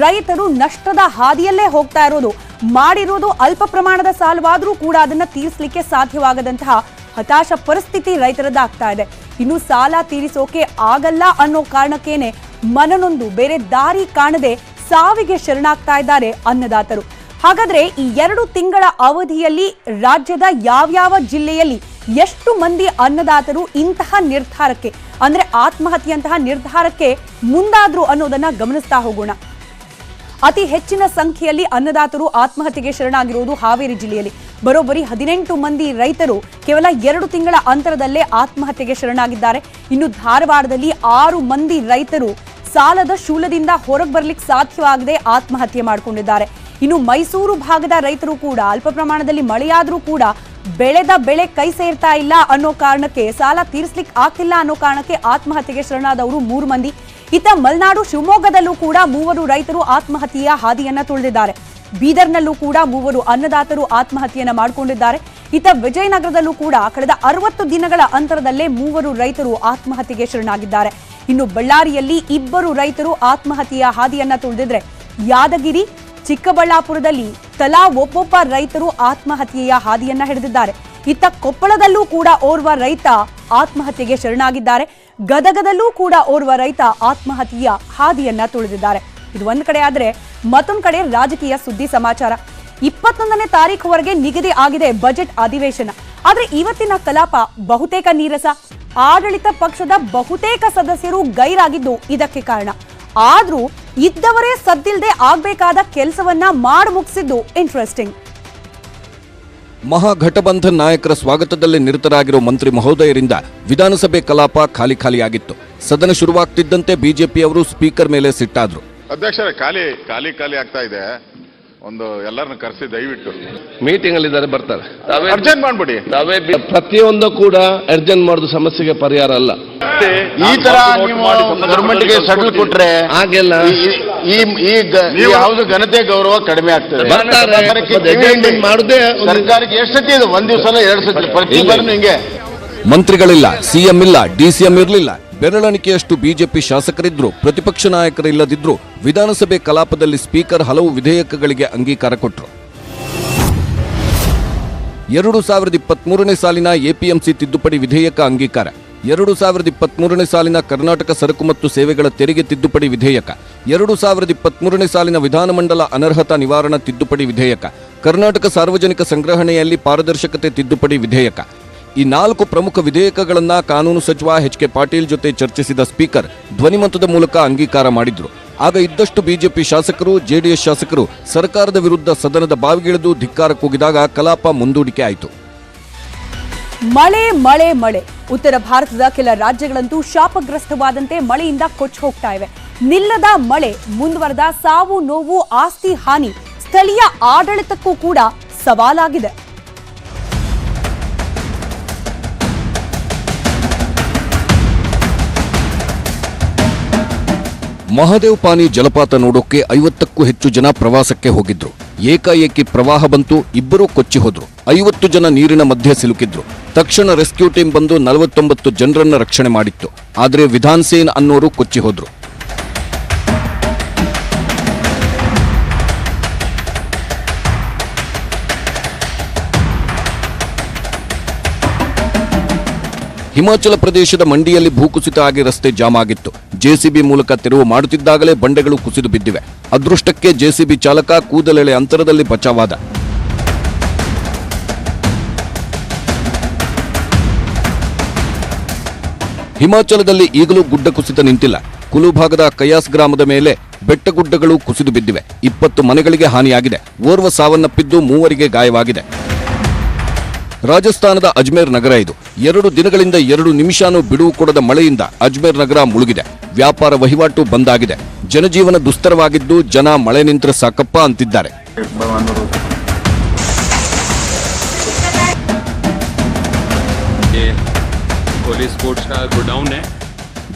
ರೈತರು ನಷ್ಟದ ಹಾದಿಯಲ್ಲೇ ಹೋಗ್ತಾ ಇರೋದು. ಮಾಡಿರೋದು ಅಲ್ಪ ಪ್ರಮಾಣದ ಸಾಲವಾದರೂ ಕೂಡ ಅದನ್ನ ತೀರಿಸಲಿಕ್ಕೆ ಸಾಧ್ಯವಾಗದಂತಹ ಹತಾಶ ಪರಿಸ್ಥಿತಿ ರೈತರದ್ದಾಗ್ತಾ ಇದೆ. ಇನ್ನು ಸಾಲ ತೀರಿಸೋಕೆ ಆಗಲ್ಲ ಅನ್ನೋ ಕಾರಣಕ್ಕೇನೆ ಮನನೊಂದು ಬೇರೆ ದಾರಿ ಕಾಣದೆ ಸಾವಿಗೆ ಶರಣಾಗ್ತಾ ಇದ್ದಾರೆ ಅನ್ನದಾತರು. ಹಾಗಾದ್ರೆ ಈ 2 ತಿಂಗಳ ಅವಧಿಯಲ್ಲಿ ರಾಜ್ಯದ ಯಾವ್ಯಾವ ಜಿಲ್ಲೆಯಲ್ಲಿ ಎಷ್ಟು ಮಂದಿ ಅನ್ನದಾತರು ಇಂತಹ ನಿರ್ಧಾರಕ್ಕೆ, ಅಂದ್ರೆ ಆತ್ಮಹತ್ಯೆಯಂತಹ ನಿರ್ಧಾರಕ್ಕೆ ಮುಂದಾದ್ರು ಅನ್ನೋದನ್ನ ಗಮನಿಸ್ತಾ ಹೋಗೋಣ. ಅತಿ ಹೆಚ್ಚಿನ ಸಂಖ್ಯೆಯಲ್ಲಿ ಅನ್ನದಾತರು ಆತ್ಮಹತ್ಯೆಗೆ ಶರಣಾಗಿರುವುದು ಹಾವೇರಿ ಜಿಲ್ಲೆಯಲ್ಲಿ. ಬರೋಬ್ಬರಿ 18 ಮಂದಿ ರೈತರು ಕೇವಲ 2 ತಿಂಗಳ ಅಂತರದಲ್ಲೇ ಆತ್ಮಹತ್ಯೆಗೆ ಶರಣಾಗಿದ್ದಾರೆ. ಇನ್ನು ಧಾರವಾಡದಲ್ಲಿ 6 ಮಂದಿ ರೈತರು ಸಾಲದ ಶೂಲದಿಂದ ಹೊರಗೆ ಬರ್ಲಿಕ್ಕೆ ಸಾಧ್ಯವಾಗದೆ ಆತ್ಮಹತ್ಯೆ ಮಾಡಿಕೊಂಡಿದ್ದಾರೆ. ಇನ್ನು ಮೈಸೂರು ಭಾಗದ ರೈತರು ಕೂಡ ಅಲ್ಪ ಪ್ರಮಾಣದಲ್ಲಿ ಮಳೆಯಾದ್ರೂ ಕೂಡ ಬೆಳೆದ ಬೆಳೆ ಕೈ ಸೇರ್ತಾ ಇಲ್ಲ ಅನ್ನೋ ಕಾರಣಕ್ಕೆ, ಸಾಲ ತೀರಿಸಲಿಕ್ಕೆ ಆಗ್ತಿಲ್ಲ ಅನ್ನೋ ಕಾರಣಕ್ಕೆ ಆತ್ಮಹತ್ಯೆಗೆ ಶರಣಾದವರು 3 ಮಂದಿ. ಇತ್ತ ಮಲೆನಾಡು ಶಿವಮೊಗ್ಗದಲ್ಲೂ ಕೂಡ 3 ರೈತರು ಆತ್ಮಹತ್ಯೆಯ ಹಾದಿಯನ್ನ ತುಳಿದಿದ್ದಾರೆ. ಬೀದರ್ನಲ್ಲೂ ಕೂಡ 3 ಅನ್ನದಾತರು ಆತ್ಮಹತ್ಯೆಯನ್ನ ಮಾಡಿಕೊಂಡಿದ್ದಾರೆ. ಇತ್ತ ವಿಜಯನಗರದಲ್ಲೂ ಕೂಡ ಕಳೆದ 60 ದಿನಗಳ ಅಂತರದಲ್ಲೇ 3 ರೈತರು ಆತ್ಮಹತ್ಯೆಗೆ ಶರಣಾಗಿದ್ದಾರೆ. ಇನ್ನು ಬಳ್ಳಾರಿಯಲ್ಲಿ 2 ರೈತರು ಆತ್ಮಹತ್ಯೆಯ ಹಾದಿಯನ್ನ ತುಳಿದಿದ್ರೆ, ಯಾದಗಿರಿ, ಚಿಕ್ಕಬಳ್ಳಾಪುರದಲ್ಲಿ ತಲಾ ಒಬ್ಬೊಬ್ಬ ರೈತರು ಆತ್ಮಹತ್ಯೆಯ ಹಾದಿಯನ್ನ ಹಿಡಿದಿದ್ದಾರೆ. ಇತ್ತ ಕೊಪ್ಪಳದಲ್ಲೂ ಕೂಡ ಓರ್ವ ರೈತ ಆತ್ಮಹತ್ಯೆಗೆ ಶರಣಾಗಿದ್ದಾರೆ. ಗದಗದಲ್ಲೂ ಕೂಡ ಓರ್ವ ರೈತ ಆತ್ಮಹತ್ಯೆಯ ಹಾದಿಯನ್ನ ತುಳಿದಿದ್ದಾರೆ. ಇದು ಒಂದ್ ಕಡೆ ಆದ್ರೆ, ಮತ್ತೊಂದ್ ಕಡೆ ರಾಜಕೀಯ ಸುದ್ದಿ ಸಮಾಚಾರ. 21ನೇ ತಾರೀಖುವರೆಗೆ ನಿಗದಿ ಆಗಿದೆ ಬಜೆಟ್ ಅಧಿವೇಶನ. ಆದ್ರೆ ಇವತ್ತಿನ ಕಲಾಪ ಬಹುತೇಕ ನೀರಸ. ಆಡಳಿತ ಪಕ್ಷದ ಬಹುತೇಕ ಸದಸ್ಯರು ಗೈರಾಗಿದ್ದು ಇದಕ್ಕೆ ಕಾರಣ. ಆದ್ರೂ ಇದ್ದವರೇ ಸದ್ದಿಲ್ಲದೆ ಆಗ್ಬೇಕಾದ ಕೆಲಸವನ್ನ ಮಾಡಿ ಮುಗಿಸಿದ್ದು ಇಂಟ್ರೆಸ್ಟಿಂಗ್. ಮಹಾಘಟಬಂಧನ್ ನಾಯಕರ ಸ್ವಾಗತದಲ್ಲಿ ನಿರತರಾಗಿರೋ ಮಂತ್ರಿ ಮಹೋದಯರಿಂದ ವಿಧಾನಸಭೆ ಕಲಾಪ ಖಾಲಿಯಾಗಿತ್ತು. ಸದನ ಶುರುವಾಗ್ತಿದ್ದಂತೆ ಬಿಜೆಪಿಯವರು ಸ್ಪೀಕರ್ ಮೇಲೆ ಸಿಟ್ಟಾದ್ರು. ಅಧ್ಯಕ್ಷರೇ, ಖಾಲಿ ಆಗ್ತಾ ಇದೆ. ಒಂದು ಎಲ್ಲರನ್ನು ಕರೆಸಿ ದಯವಿಟ್ಟು ಮೀಟಿಂಗ್ ಅಲ್ಲಿ ಇದ್ದಾರೆ, ಬರ್ತಾರೆ. ಅರ್ಜೆಂಟ್ ಮಾಡ್ಬಿಡಿ. ಪ್ರತಿಯೊಂದು ಕೂಡ ಅರ್ಜೆಂಟ್ ಮಾಡೋದು ಸಮಸ್ಯೆಗೆ ಪರಿಹಾರ ಅಲ್ಲ. ಈ ತರ ಗವರ್ಮೆಂಟ್ಗೆ ಸೆಟಲ್ ಕೊಟ್ರೆ ಹಾಗೆಲ್ಲ ಯಾವ್ದು ಘನತೆ ಗೌರವ ಕಡಿಮೆ ಆಗ್ತದೆ. ಮಾಡುದೇ ಸರ್ಕಾರಕ್ಕೆ ಎಷ್ಟು ಸತಿ ಇದೆ? 1 ದಿವಸ 2 ಸತಿ, ಪ್ರತಿ ಬಾರಿನೂ ಹಿಂಗೆ. ಮಂತ್ರಿಗಳಿಲ್ಲ, ಸಿಎಂ ಇಲ್ಲ, ಡಿಸಿಎಂ ಇರಲಿಲ್ಲ. ಬೆರಳೆಣಿಕೆಯಷ್ಟು ಬಿಜೆಪಿ ಶಾಸಕರಿದ್ರು, ಪ್ರತಿಪಕ್ಷ ನಾಯಕರಿಲ್ಲದಿದ್ರು ವಿಧಾನಸಭೆ ಕಲಾಪದಲ್ಲಿ ಸ್ಪೀಕರ್ ಹಲವು ವಿಧೇಯಕಗಳಿಗೆ ಅಂಗೀಕಾರ ಕೊಟ್ಟರು. 2023ನೇ ಸಾಲಿನ ಎಪಿಎಂಸಿ ತಿದ್ದುಪಡಿ ವಿಧೇಯಕ ಅಂಗೀಕಾರ, 2023ನೇ ಸಾಲಿನ ಕರ್ನಾಟಕ ಸರಕು ಮತ್ತು ಸೇವೆಗಳ ತೆರಿಗೆ ತಿದ್ದುಪಡಿ ವಿಧೇಯಕ, 2023ನೇ ಸಾಲಿನ ವಿಧಾನಮಂಡಲ ಅನರ್ಹತಾ ನಿವಾರಣಾ ತಿದ್ದುಪಡಿ ವಿಧೇಯಕ, ಕರ್ನಾಟಕ ಸಾರ್ವಜನಿಕ ಸಂಗ್ರಹಣೆಯಲ್ಲಿ ಪಾರದರ್ಶಕತೆ ತಿದ್ದುಪಡಿ ವಿಧೇಯಕ. ಈ 4 ಪ್ರಮುಖ ವಿಧೇಯಕಗಳನ್ನ ಕಾನೂನು ಸಚಿವ ಎಚ್.ಕೆ. ಪಾಟೀಲ್ ಜೊತೆ ಚರ್ಚಿಸಿದ ಸ್ಪೀಕರ್ ಧ್ವನಿಮತದ ಮೂಲಕ ಅಂಗೀಕಾರ ಮಾಡಿದ್ರು. ಆಗ ಇದ್ದಷ್ಟು ಬಿಜೆಪಿ ಶಾಸಕರು, ಜೆಡಿಎಸ್ ಶಾಸಕರು ಸರ್ಕಾರದ ವಿರುದ್ಧ ಸದನದ ಬಾವಿಗಿಳಿದು ಧಿಕ್ಕಾರ ಕೂಗಿದಾಗ ಕಲಾಪ ಮುಂದೂಡಿಕೆ ಆಯಿತು. ಮಳೆ ಮಳೆ ಮಳೆ. ಉತ್ತರ ಭಾರತದ ಕೆಲ ರಾಜ್ಯಗಳಂತೂ ಶಾಪಗ್ರಸ್ತವಾದಂತೆ ಮಳೆಯಿಂದ ಕೊಚ್ಚಿ ಹೋಗ್ತಾ ಇವೆ. ನಿಲ್ಲದ ಮಳೆ ಮುಂದುವರೆದ ಸಾವು ನೋವು, ಆಸ್ತಿ ಹಾನಿ ಸ್ಥಳೀಯ ಆಡಳಿತಕ್ಕೂ ಕೂಡ ಸವಾಲಾಗಿದೆ. ಮಹಾದೇವ್ ಪಾನಿ ಜಲಪಾತ ನೋಡೋಕೆ 50ಕ್ಕೂ ಹೆಚ್ಚು ಜನ ಪ್ರವಾಸಕ್ಕೆ ಹೋಗಿದ್ರು. ಏಕಾಏಕಿ ಪ್ರವಾಹ ಬಂತು, ಇಬ್ಬರೂ ಕೊಚ್ಚಿ ಹೋದ್ರು. 50 ಜನ ನೀರಿನ ಮಧ್ಯೆ ಸಿಲುಕಿದ್ರು. ತಕ್ಷಣ ರೆಸ್ಕ್ಯೂ ಟೀಮ್ ಬಂದು 49 ಜನರನ್ನ ರಕ್ಷಣೆ ಮಾಡಿತ್ತು. ಆದರೆ ವಿಧಾನ್ ಸೇನ್ ಅನ್ನೋರು ಕೊಚ್ಚಿ ಹೋದ್ರು. ಹಿಮಾಚಲ ಪ್ರದೇಶದ ಮಂಡಿಯಲ್ಲಿ ಭೂಕುಸಿತ ಆಗಿ ರಸ್ತೆ ಜಾಮ್ ಆಗಿತ್ತು. ಜೆಸಿಬಿ ಮೂಲಕ ತೆರವು ಮಾಡುತ್ತಿದ್ದಾಗಲೇ ಬಂಡೆಗಳು ಕುಸಿದು ಬಿದ್ದಿವೆ. ಅದೃಷ್ಟಕ್ಕೆ ಜೆಸಿಬಿ ಚಾಲಕ ಕೂದಲೆಳೆ ಅಂತರದಲ್ಲಿ ಬಚಾವಾದ. ಹಿಮಾಚಲದಲ್ಲಿ ಈಗಲೂ ಗುಡ್ಡ ಕುಸಿತ ನಿಂತಿಲ್ಲ. ಕುಲು ಭಾಗದ ಕಯಾಸ್ ಗ್ರಾಮದ ಮೇಲೆ ಬೆಟ್ಟಗುಡ್ಡಗಳು ಕುಸಿದು ಬಿದ್ದಿವೆ. 20 ಮನೆಗಳಿಗೆ ಹಾನಿಯಾಗಿದೆ. ಓರ್ವ ಸಾವನ್ನಪ್ಪಿದ್ದು 3 ಗಾಯವಾಗಿದೆ. ರಾಜಸ್ಥಾನದ ಅಜ್ಮೇರ್ ನಗರ ಇದು. 2 ದಿನಗಳಿಂದ 2 ನಿಮಿಷನೂ ಬಿಡುವು ಕೊಡದ ಮಳೆಯಿಂದ ಅಜ್ಮೇರ್ ನಗರ ಮುಳುಗಿದೆ. ವ್ಯಾಪಾರ ವಹಿವಾಟು ಬಂದಾಗಿದೆ. ಜನಜೀವನ ದುಸ್ತರವಾಗಿದ್ದು ಜನ ಮಳೆ ನಿಂತರೆ ಸಾಕಪ್ಪ ಅಂತಿದ್ದಾರೆ. ये पुलिस स्पोर्ट्स का गोडाउन है।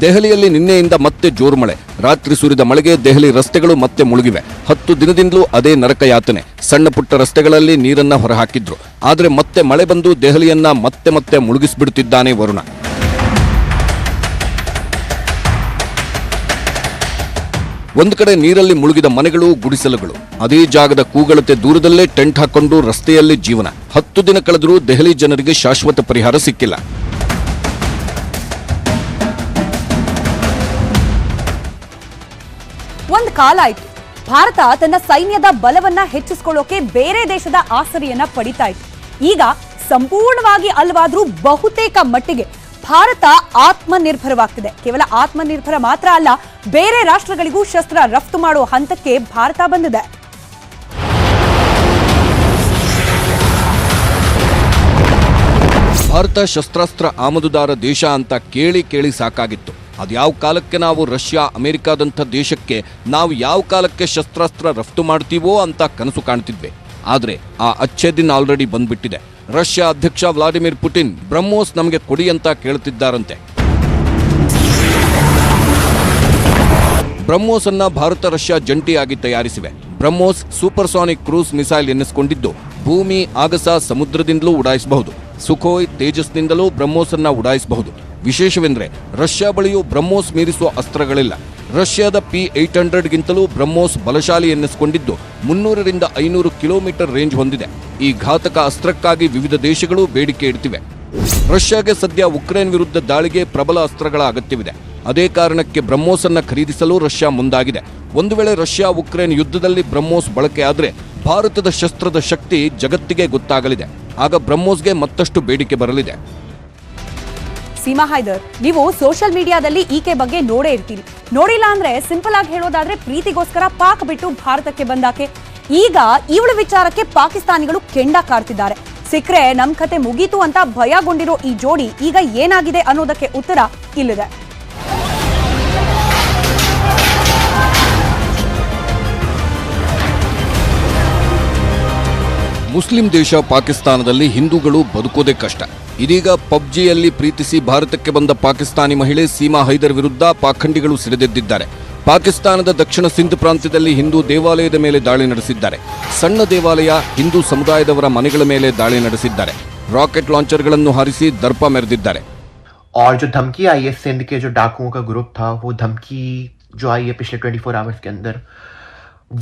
ದೆಹಲಿಯಲ್ಲಿ ನಿನ್ನೆಯಿಂದ ಮತ್ತೆ ಜೋರು ಮಳೆ. ರಾತ್ರಿ ಸುರಿದ ಮಳೆಗೆ ದೆಹಲಿ ರಸ್ತೆಗಳು ಮತ್ತೆ ಮುಳುಗಿವೆ. 10 ದಿನದಿಂದಲೂ ಅದೇ ನರಕ ಯಾತನೆ. ಸಣ್ಣ ಪುಟ್ಟ ರಸ್ತೆಗಳಲ್ಲಿ ನೀರನ್ನ ಹೊರಹಾಕಿದ್ರು. ಆದರೆ ಮತ್ತೆ ಮಳೆ ಬಂದು ದೆಹಲಿಯನ್ನ ಮತ್ತೆ ಮುಳುಗಿಸಿಬಿಡುತ್ತಿದ್ದಾನೆ ವರುಣ. ಒಂದು ಕಡೆ ನೀರಲ್ಲಿ ಮುಳುಗಿದ ಮನೆಗಳು, ಗುಡಿಸಲುಗಳು. ಅದೇ ಜಾಗದ ಕೂಗಳತೆ ದೂರದಲ್ಲೇ ಟೆಂಟ್ ಹಾಕೊಂಡು ರಸ್ತೆಯಲ್ಲಿ ಜೀವನ. 10 ದಿನ ಕಳೆದರೂ ದೆಹಲಿ ಜನರಿಗೆ ಶಾಶ್ವತ ಪರಿಹಾರ ಸಿಕ್ಕಿಲ್ಲ. ಒಂದು ಕಾಲ ಆಯ್ತು, ಭಾರತ ತನ್ನ ಸೈನ್ಯದ ಬಲವನ್ನ ಹೆಚ್ಚಿಸಿಕೊಳ್ಳೋಕೆ ಬೇರೆ ದೇಶದ ಆಸರೆಯನ್ನ ಪಡಿತಾ ಇತ್ತು. ಈಗ ಸಂಪೂರ್ಣವಾಗಿ ಅಲ್ವಾದ್ರೂ ಬಹುತೇಕ ಮಟ್ಟಿಗೆ ಭಾರತ ಆತ್ಮನಿರ್ಭರವಾಗ್ತಿದೆ. ಕೇವಲ ಆತ್ಮನಿರ್ಭರ ಮಾತ್ರ ಅಲ್ಲ, ಬೇರೆ ರಾಷ್ಟ್ರಗಳಿಗೂ ಶಸ್ತ್ರ ರಫ್ತು ಮಾಡೋ ಹಂತಕ್ಕೆ ಭಾರತ ಬಂದಿದೆ. ಭಾರತ ಶಸ್ತ್ರಾಸ್ತ್ರ ಆಮದುದಾರ ದೇಶ ಅಂತ ಕೇಳಿ ಸಾಕಾಗಿತ್ತು. ಅದ್ಯಾವ ಕಾಲಕ್ಕೆ ನಾವು ರಷ್ಯಾ, ಅಮೆರಿಕಾದಂಥ ದೇಶಕ್ಕೆ ನಾವು ಯಾವ ಕಾಲಕ್ಕೆ ಶಸ್ತ್ರಾಸ್ತ್ರ ರಫ್ತು ಮಾಡ್ತೀವೋ ಅಂತ ಕನಸು ಕಾಣ್ತಿದ್ವಿ. ಆದರೆ ಆ ಅಚ್ಚೆ ದಿನ ಆಲ್ರೆಡಿ ಬಂದ್ಬಿಟ್ಟಿದೆ. ರಷ್ಯಾ ಅಧ್ಯಕ್ಷ ವ್ಲಾದಿಮಿರ್ ಪುಟಿನ್ ಬ್ರಹ್ಮೋಸ್ ನಮಗೆ ಕೊಡಿ ಅಂತ ಕೇಳುತ್ತಿದ್ದಾರಂತೆ. ಬ್ರಹ್ಮೋಸ್ ಅನ್ನ ಭಾರತ ರಷ್ಯಾ ಜಂಟಿಯಾಗಿ ತಯಾರಿಸಿವೆ. ಬ್ರಹ್ಮೋಸ್ ಸೂಪರ್ಸಾನಿಕ್ ಕ್ರೂಸ್ ಮಿಸೈಲ್ ಎನ್ನಿಸಿಕೊಂಡಿದ್ದು ಭೂಮಿ, ಆಗಸ, ಸಮುದ್ರದಿಂದಲೂ ಉಡಾಯಿಸಬಹುದು. ಸುಖೋಯ್, ತೇಜಸ್ನಿಂದಲೂ ಬ್ರಹ್ಮೋಸ್ ಅನ್ನ ಉಡಾಯಿಸಬಹುದು. ವಿಶೇಷವೆಂದರೆ ರಷ್ಯಾ ಬಳಿಯೂ ಬ್ರಹ್ಮೋಸ್ ಮೀರಿಸುವ ಅಸ್ತ್ರಗಳಿಲ್ಲ. ರಷ್ಯಾದ P-800ಗಿಂತಲೂ ಬ್ರಹ್ಮೋಸ್ ಬಲಶಾಲಿ ಎನ್ನಿಸಿಕೊಂಡಿದ್ದು 300ರಿಂದ 500 ಕಿಲೋಮೀಟರ್ ರೇಂಜ್ ಹೊಂದಿದೆ. ಈ ಘಾತಕ ಅಸ್ತ್ರಕ್ಕಾಗಿ ವಿವಿಧ ದೇಶಗಳು ಬೇಡಿಕೆ ಇಡ್ತಿವೆ. ರಷ್ಯಾಗೆ ಸದ್ಯ ಉಕ್ರೇನ್ ವಿರುದ್ಧ ದಾಳಿಗೆ ಪ್ರಬಲ ಅಸ್ತ್ರಗಳ ಅಗತ್ಯವಿದೆ. ಅದೇ ಕಾರಣಕ್ಕೆ ಬ್ರಹ್ಮೋಸ್ ಅನ್ನ ಖರೀದಿಸಲು ರಷ್ಯಾ ಮುಂದಾಗಿದೆ. ಒಂದು ವೇಳೆ ರಷ್ಯಾ ಉಕ್ರೇನ್ ಯುದ್ಧದಲ್ಲಿ ಬ್ರಹ್ಮೋಸ್ ಬಳಕೆಯಾದರೆ ಭಾರತದ ಶಸ್ತ್ರದ ಶಕ್ತಿ ಜಗತ್ತಿಗೆ ಗೊತ್ತಾಗಲಿದೆ. ಆಗ ಬ್ರಹ್ಮೋಸ್ಗೆ ಮತ್ತಷ್ಟು ಬೇಡಿಕೆ ಬರಲಿದೆ. ಸೀಮಾ ಹೈದರ್, ನೀವು ಸೋಷಿಯಲ್ ಮೀಡಿಯಾದಲ್ಲಿ ಈಕೆ ಬಗ್ಗೆ ನೋಡೇ ಇರ್ತೀರಿ. ನೋಡಿಲ್ಲ ಅಂದ್ರೆ ಸಿಂಪಲ್ ಆಗಿ ಹೇಳೋದಾದ್ರೆ ಪ್ರೀತಿಗೋಸ್ಕರ ಪಾಕ್ ಬಿಟ್ಟು ಭಾರತಕ್ಕೆ ಬಂದಾಕೆ. ಈಗ ಇವಳ ವಿಚಾರಕ್ಕೆ ಪಾಕಿಸ್ತಾನಿಗಳು ಕೆಂಡ ಕಾರ್ತಿದ್ದಾರೆ. ಸಿಕ್ರೆ ನಮ್ ಕತೆ ಮುಗೀತು ಅಂತ ಭಯಗೊಂಡಿರೋ ಈ ಜೋಡಿ ಈಗ ಏನಾಗಿದೆ ಅನ್ನೋದಕ್ಕೆ ಉತ್ತರ ಇಲ್ಲಿದೆ. ಮುಸ್ಲಿಂ ದೇಶ ಪಾಕಿಸ್ತಾನದಲ್ಲಿ ಹಿಂದೂಗಳು ಬದುಕೋದೇ ಕಷ್ಟ. ಇದೀಗ ಪಬ್ಜಿಯಲ್ಲಿ ಪ್ರೀತಿಸಿ ಭಾರತಕ್ಕೆ ಬಂದ ಪಾಕಿಸ್ತಾನಿ ಮಹಿಳೆ ಸೀಮಾ ಹೈದರ್ ವಿರುದ್ಧ ಪಾಖಂಡಿಗಳು ಸಿಡಿದೆದ್ದಿದ್ದಾರೆ. ಪಾಕಿಸ್ತಾನದ ದಕ್ಷಿಣ ಸಿಂಧ್ ಪ್ರಾಂತ್ಯದಲ್ಲಿ ಹಿಂದೂ ದೇವಾಲಯದ ಮೇಲೆ ದಾಳಿ ನಡೆಸಿದ್ದಾರೆ. ಸಣ್ಣ ದೇವಾಲಯ, ಹಿಂದೂ ಸಮುದಾಯದವರ ಮನೆಗಳ ಮೇಲೆ ದಾಳಿ ನಡೆಸಿದ್ದಾರೆ. ರಾಕೆಟ್ ಲಾಂಚರ್ಗಳನ್ನು ಹಾರಿಸಿ ದರ್ಪ ಮೆರೆದಿದ್ದಾರೆ. और जो धमकी आई है सिंध के जो डाकुओं का ग्रुप था, वो धमकी जो आई है पिछले 24 आवर्स के अंदर,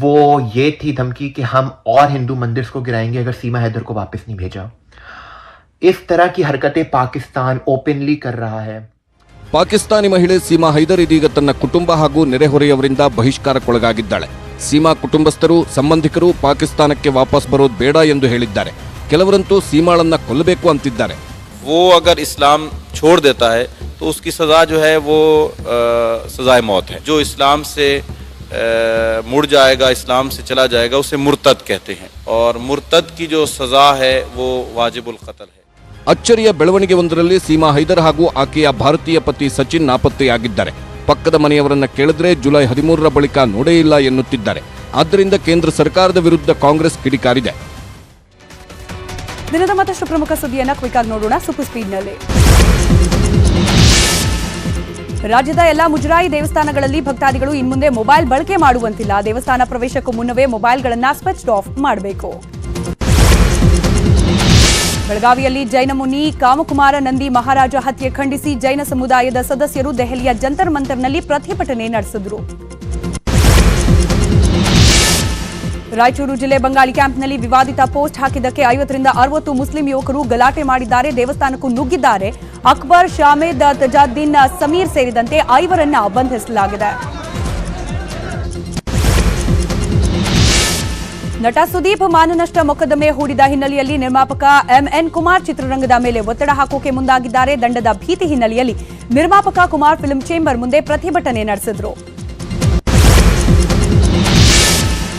वो ये थी धमकी कि हम और हिंदू मंदिर को गिराएंगे अगर सीमा हैदर को वापस नहीं भेजा. इस तरह की हरकतें पाकिस्तान ओपनली कर रहा है. ಪಾಕಿಸ್ತಾನಿ ಮಹಿಳೆ ಸೀಮಾ ಹೈದರ್ ಇದೀಗ ತನ್ನ ಕುಟುಂಬ ಹಾಗೂ ನೆರೆಹೊರೆಯವರಿಂದ ಬಹಿಷ್ಕಾರಕ್ಕೊಳಗಾಗಿದ್ದಾಳೆ. ಸೀಮಾ ಕುಟುಂಬಸ್ಥರು, ಸಂಬಂಧಿಕರು ಪಾಕಿಸ್ತಾನಕ್ಕೆ ವಾಪಸ್ ಬರೋದು ಬೇಡ ಎಂದು ಹೇಳಿದ್ದಾರೆ. ಕೆಲವರಂತೂ ಸೀಮಾಳನ್ನ ಕೊಲ್ಲಬೇಕು ಅಂತಿದ್ದಾರೆ. वो अगर इस्लाम छोड़ देता है तो उसकी सज़ा जो है वो सज़ाए मौत है. जो इस्लाम से मुड़ जाएगा, इस्लाम से चला जाएगा, उसे मुर्तद कहते हैं. और मुर्तद की जो सज़ा है वो वाजिबुल क़त्ल है. ಅಚ್ಚರಿಯ ಬೆಳವಣಿಗೆ ಒಂದರಲ್ಲಿ ಸೀಮಾ ಹೈದರ್ ಹಾಗೂ ಆಕೆಯ ಭಾರತೀಯ ಪತಿ ಸಚಿನ್ ನಾಪತ್ತೆಯಾಗಿದ್ದಾರೆ. ಪಕ್ಕದ ಮನೆಯವರನ್ನ ಕೇಳಿದ್ರೆ ಜುಲೈ 13ರ ಬಳಿಕ ನೋಡೇ ಇಲ್ಲ ಎನ್ನುತ್ತಿದ್ದಾರೆ. ಆದ್ದರಿಂದ ಕೇಂದ್ರ ಸರ್ಕಾರದ ವಿರುದ್ಧ ಕಾಂಗ್ರೆಸ್ ಕಿಡಿಕಾರಿದೆ. ದಿನದ ಮತ್ತಷ್ಟು ಪ್ರಮುಖ ಸುದ್ದಿಯನ್ನ ಕ್ವಿಕ್ ಆಗಿ ನೋಡೋಣ ಸೂಪರ್ ಸ್ಪೀಡ್ನಲ್ಲಿ. ರಾಜ್ಯದ ಎಲ್ಲಾ ಮುಜರಾಯಿ ದೇವಸ್ಥಾನಗಳಲ್ಲಿ ಭಕ್ತಾದಿಗಳು ಇನ್ಮುಂದೆ ಮೊಬೈಲ್ ಬಳಕೆ ಮಾಡುವಂತಿಲ್ಲ. ದೇವಸ್ಥಾನ ಪ್ರವೇಶಕ್ಕೂ ಮುನ್ನವೇ ಮೊಬೈಲ್ಗಳನ್ನ ಸ್ವಿಚ್ ಆಫ್ ಮಾಡಬೇಕು. ಬೆಳಗಾವಿಯಲ್ಲಿ ಜೈನ ಮುನಿ ಕಾಮಕುಮಾರ ನಂದಿ ಮಹಾರಾಜ ಹತ್ಯೆ ಖಂಡಿಸಿ ಜೈನ ಸಮುದಾಯದ ಸದಸ್ಯರು ದೆಹಲಿಯ ಜಂತರ್ ಮಂತರ್ನಲ್ಲಿ ಪ್ರತಿಭಟನೆ ನಡೆಸಿದರು. ರಾಯಚೂರು ಜಿಲ್ಲೆ ಬಂಗಾಳಿ ಕ್ಯಾಂಪ್ನಲ್ಲಿ ವಿವಾದಿತ ಪೋಸ್ಟ್ ಹಾಕಿದ್ದಕ್ಕೆ 50ರಿಂದ 60 ಮುಸ್ಲಿಂ ಯುವಕರು ಗಲಾಟೆ ಮಾಡಿದ್ದಾರೆ. ದೇವಸ್ಥಾನಕ್ಕೂ ನುಗ್ಗಿದ್ದಾರೆ. ಅಕ್ಬರ್, ಶಾಮೇದ್, ತಜಾದ್ದೀನ್, ಸಮೀರ್ ಸೇರಿದಂತೆ 5ರನ್ನ ಬಂಧಿಸಲಾಗಿದೆ. ನಟ ಸುದೀಪ್ ಮಾನನಷ್ಟ ಮೊಕದ್ದಮೆ ಹೂಡಿದ ಹಿನ್ನೆಲೆಯಲ್ಲಿ ನಿರ್ಮಾಪಕ ಎಂಎನ್ ಕುಮಾರ್ ಚಿತ್ರರಂಗದ ಮೇಲೆ ಒತ್ತಡ ಹಾಕೋಕೆ ಮುಂದಾಗಿದ್ದಾರೆ. ದಂಡದ ಭೀತಿ ಹಿನ್ನೆಲೆಯಲ್ಲಿ ನಿರ್ಮಾಪಕ ಕುಮಾರ್ ಫಿಲ್ಮ್ ಚೇಂಬರ್ ಮುಂದೆ ಪ್ರತಿಭಟನೆ ನಡೆಸಿದ್ರು.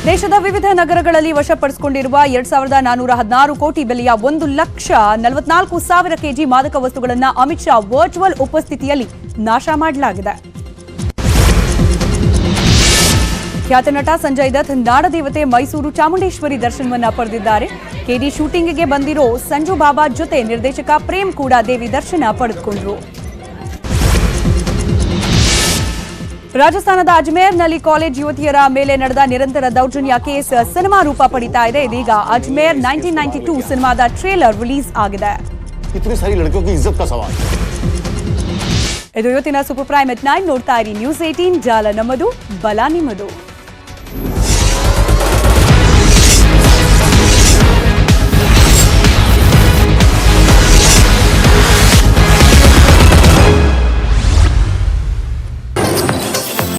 ದೇಶದ ವಿವಿಧ ನಗರಗಳಲ್ಲಿ ವಶಪಡಿಸಿಕೊಂಡಿರುವ 2416 ಕೋಟಿ ಬೆಲೆಯ 1,44,000 ಕೆಜಿ ಮಾದಕ ವಸ್ತುಗಳನ್ನು ಅಮಿತ್ ಶಾ ವರ್ಚುವಲ್ ಉಪಸ್ಥಿತಿಯಲ್ಲಿ ನಾಶ ಮಾಡಲಾಗಿದೆ. ಖ್ಯಾತ ನಟ ಸಂಜಯ್ ದತ್ ನಾಡದೇವತೆ ಮೈಸೂರು ಚಾಮುಂಡೇಶ್ವರಿ ದರ್ಶನವನ್ನ ಪಡೆದಿದ್ದಾರೆ. ಕೆಡಿ ಶೂಟಿಂಗ್ಗೆ ಬಂದಿರೋ ಸಂಜು ಬಾಬಾ ಜೊತೆ ನಿರ್ದೇಶಕ ಪ್ರೇಮ್ ಕೂಡ ದೇವಿ ದರ್ಶನ ಪಡೆದುಕೊಂಡ್ರು. ರಾಜಸ್ಥಾನದ ಅಜ್ಮೇರ್ನಲ್ಲಿ ಕಾಲೇಜ್ ಯುವತಿಯರ ಮೇಲೆ ನಡೆದ ನಿರಂತರ ದೌರ್ಜನ್ಯ ಕೇಸ್ ಸಿನಿಮಾ ರೂಪ ಪಡಿತಾ ಇದೆ. ಇದೀಗ ಅಜ್ಮೇರ್ 1992 ಸಿನಿಮಾದ ಟ್ರೇಲರ್ ರಿಲೀಸ್ ಆಗಿದೆ. ಇದು ಇವತ್ತಿನ ಸೂಪರ್ ಪ್ರೈಮ್ at 9 ನೋಡ್ತಾ ಇರಿ ನ್ಯೂಸ್ 18 ಜಾಲ ನಮ್ಮದು ಬಲ ನಿಮ್ಮದು.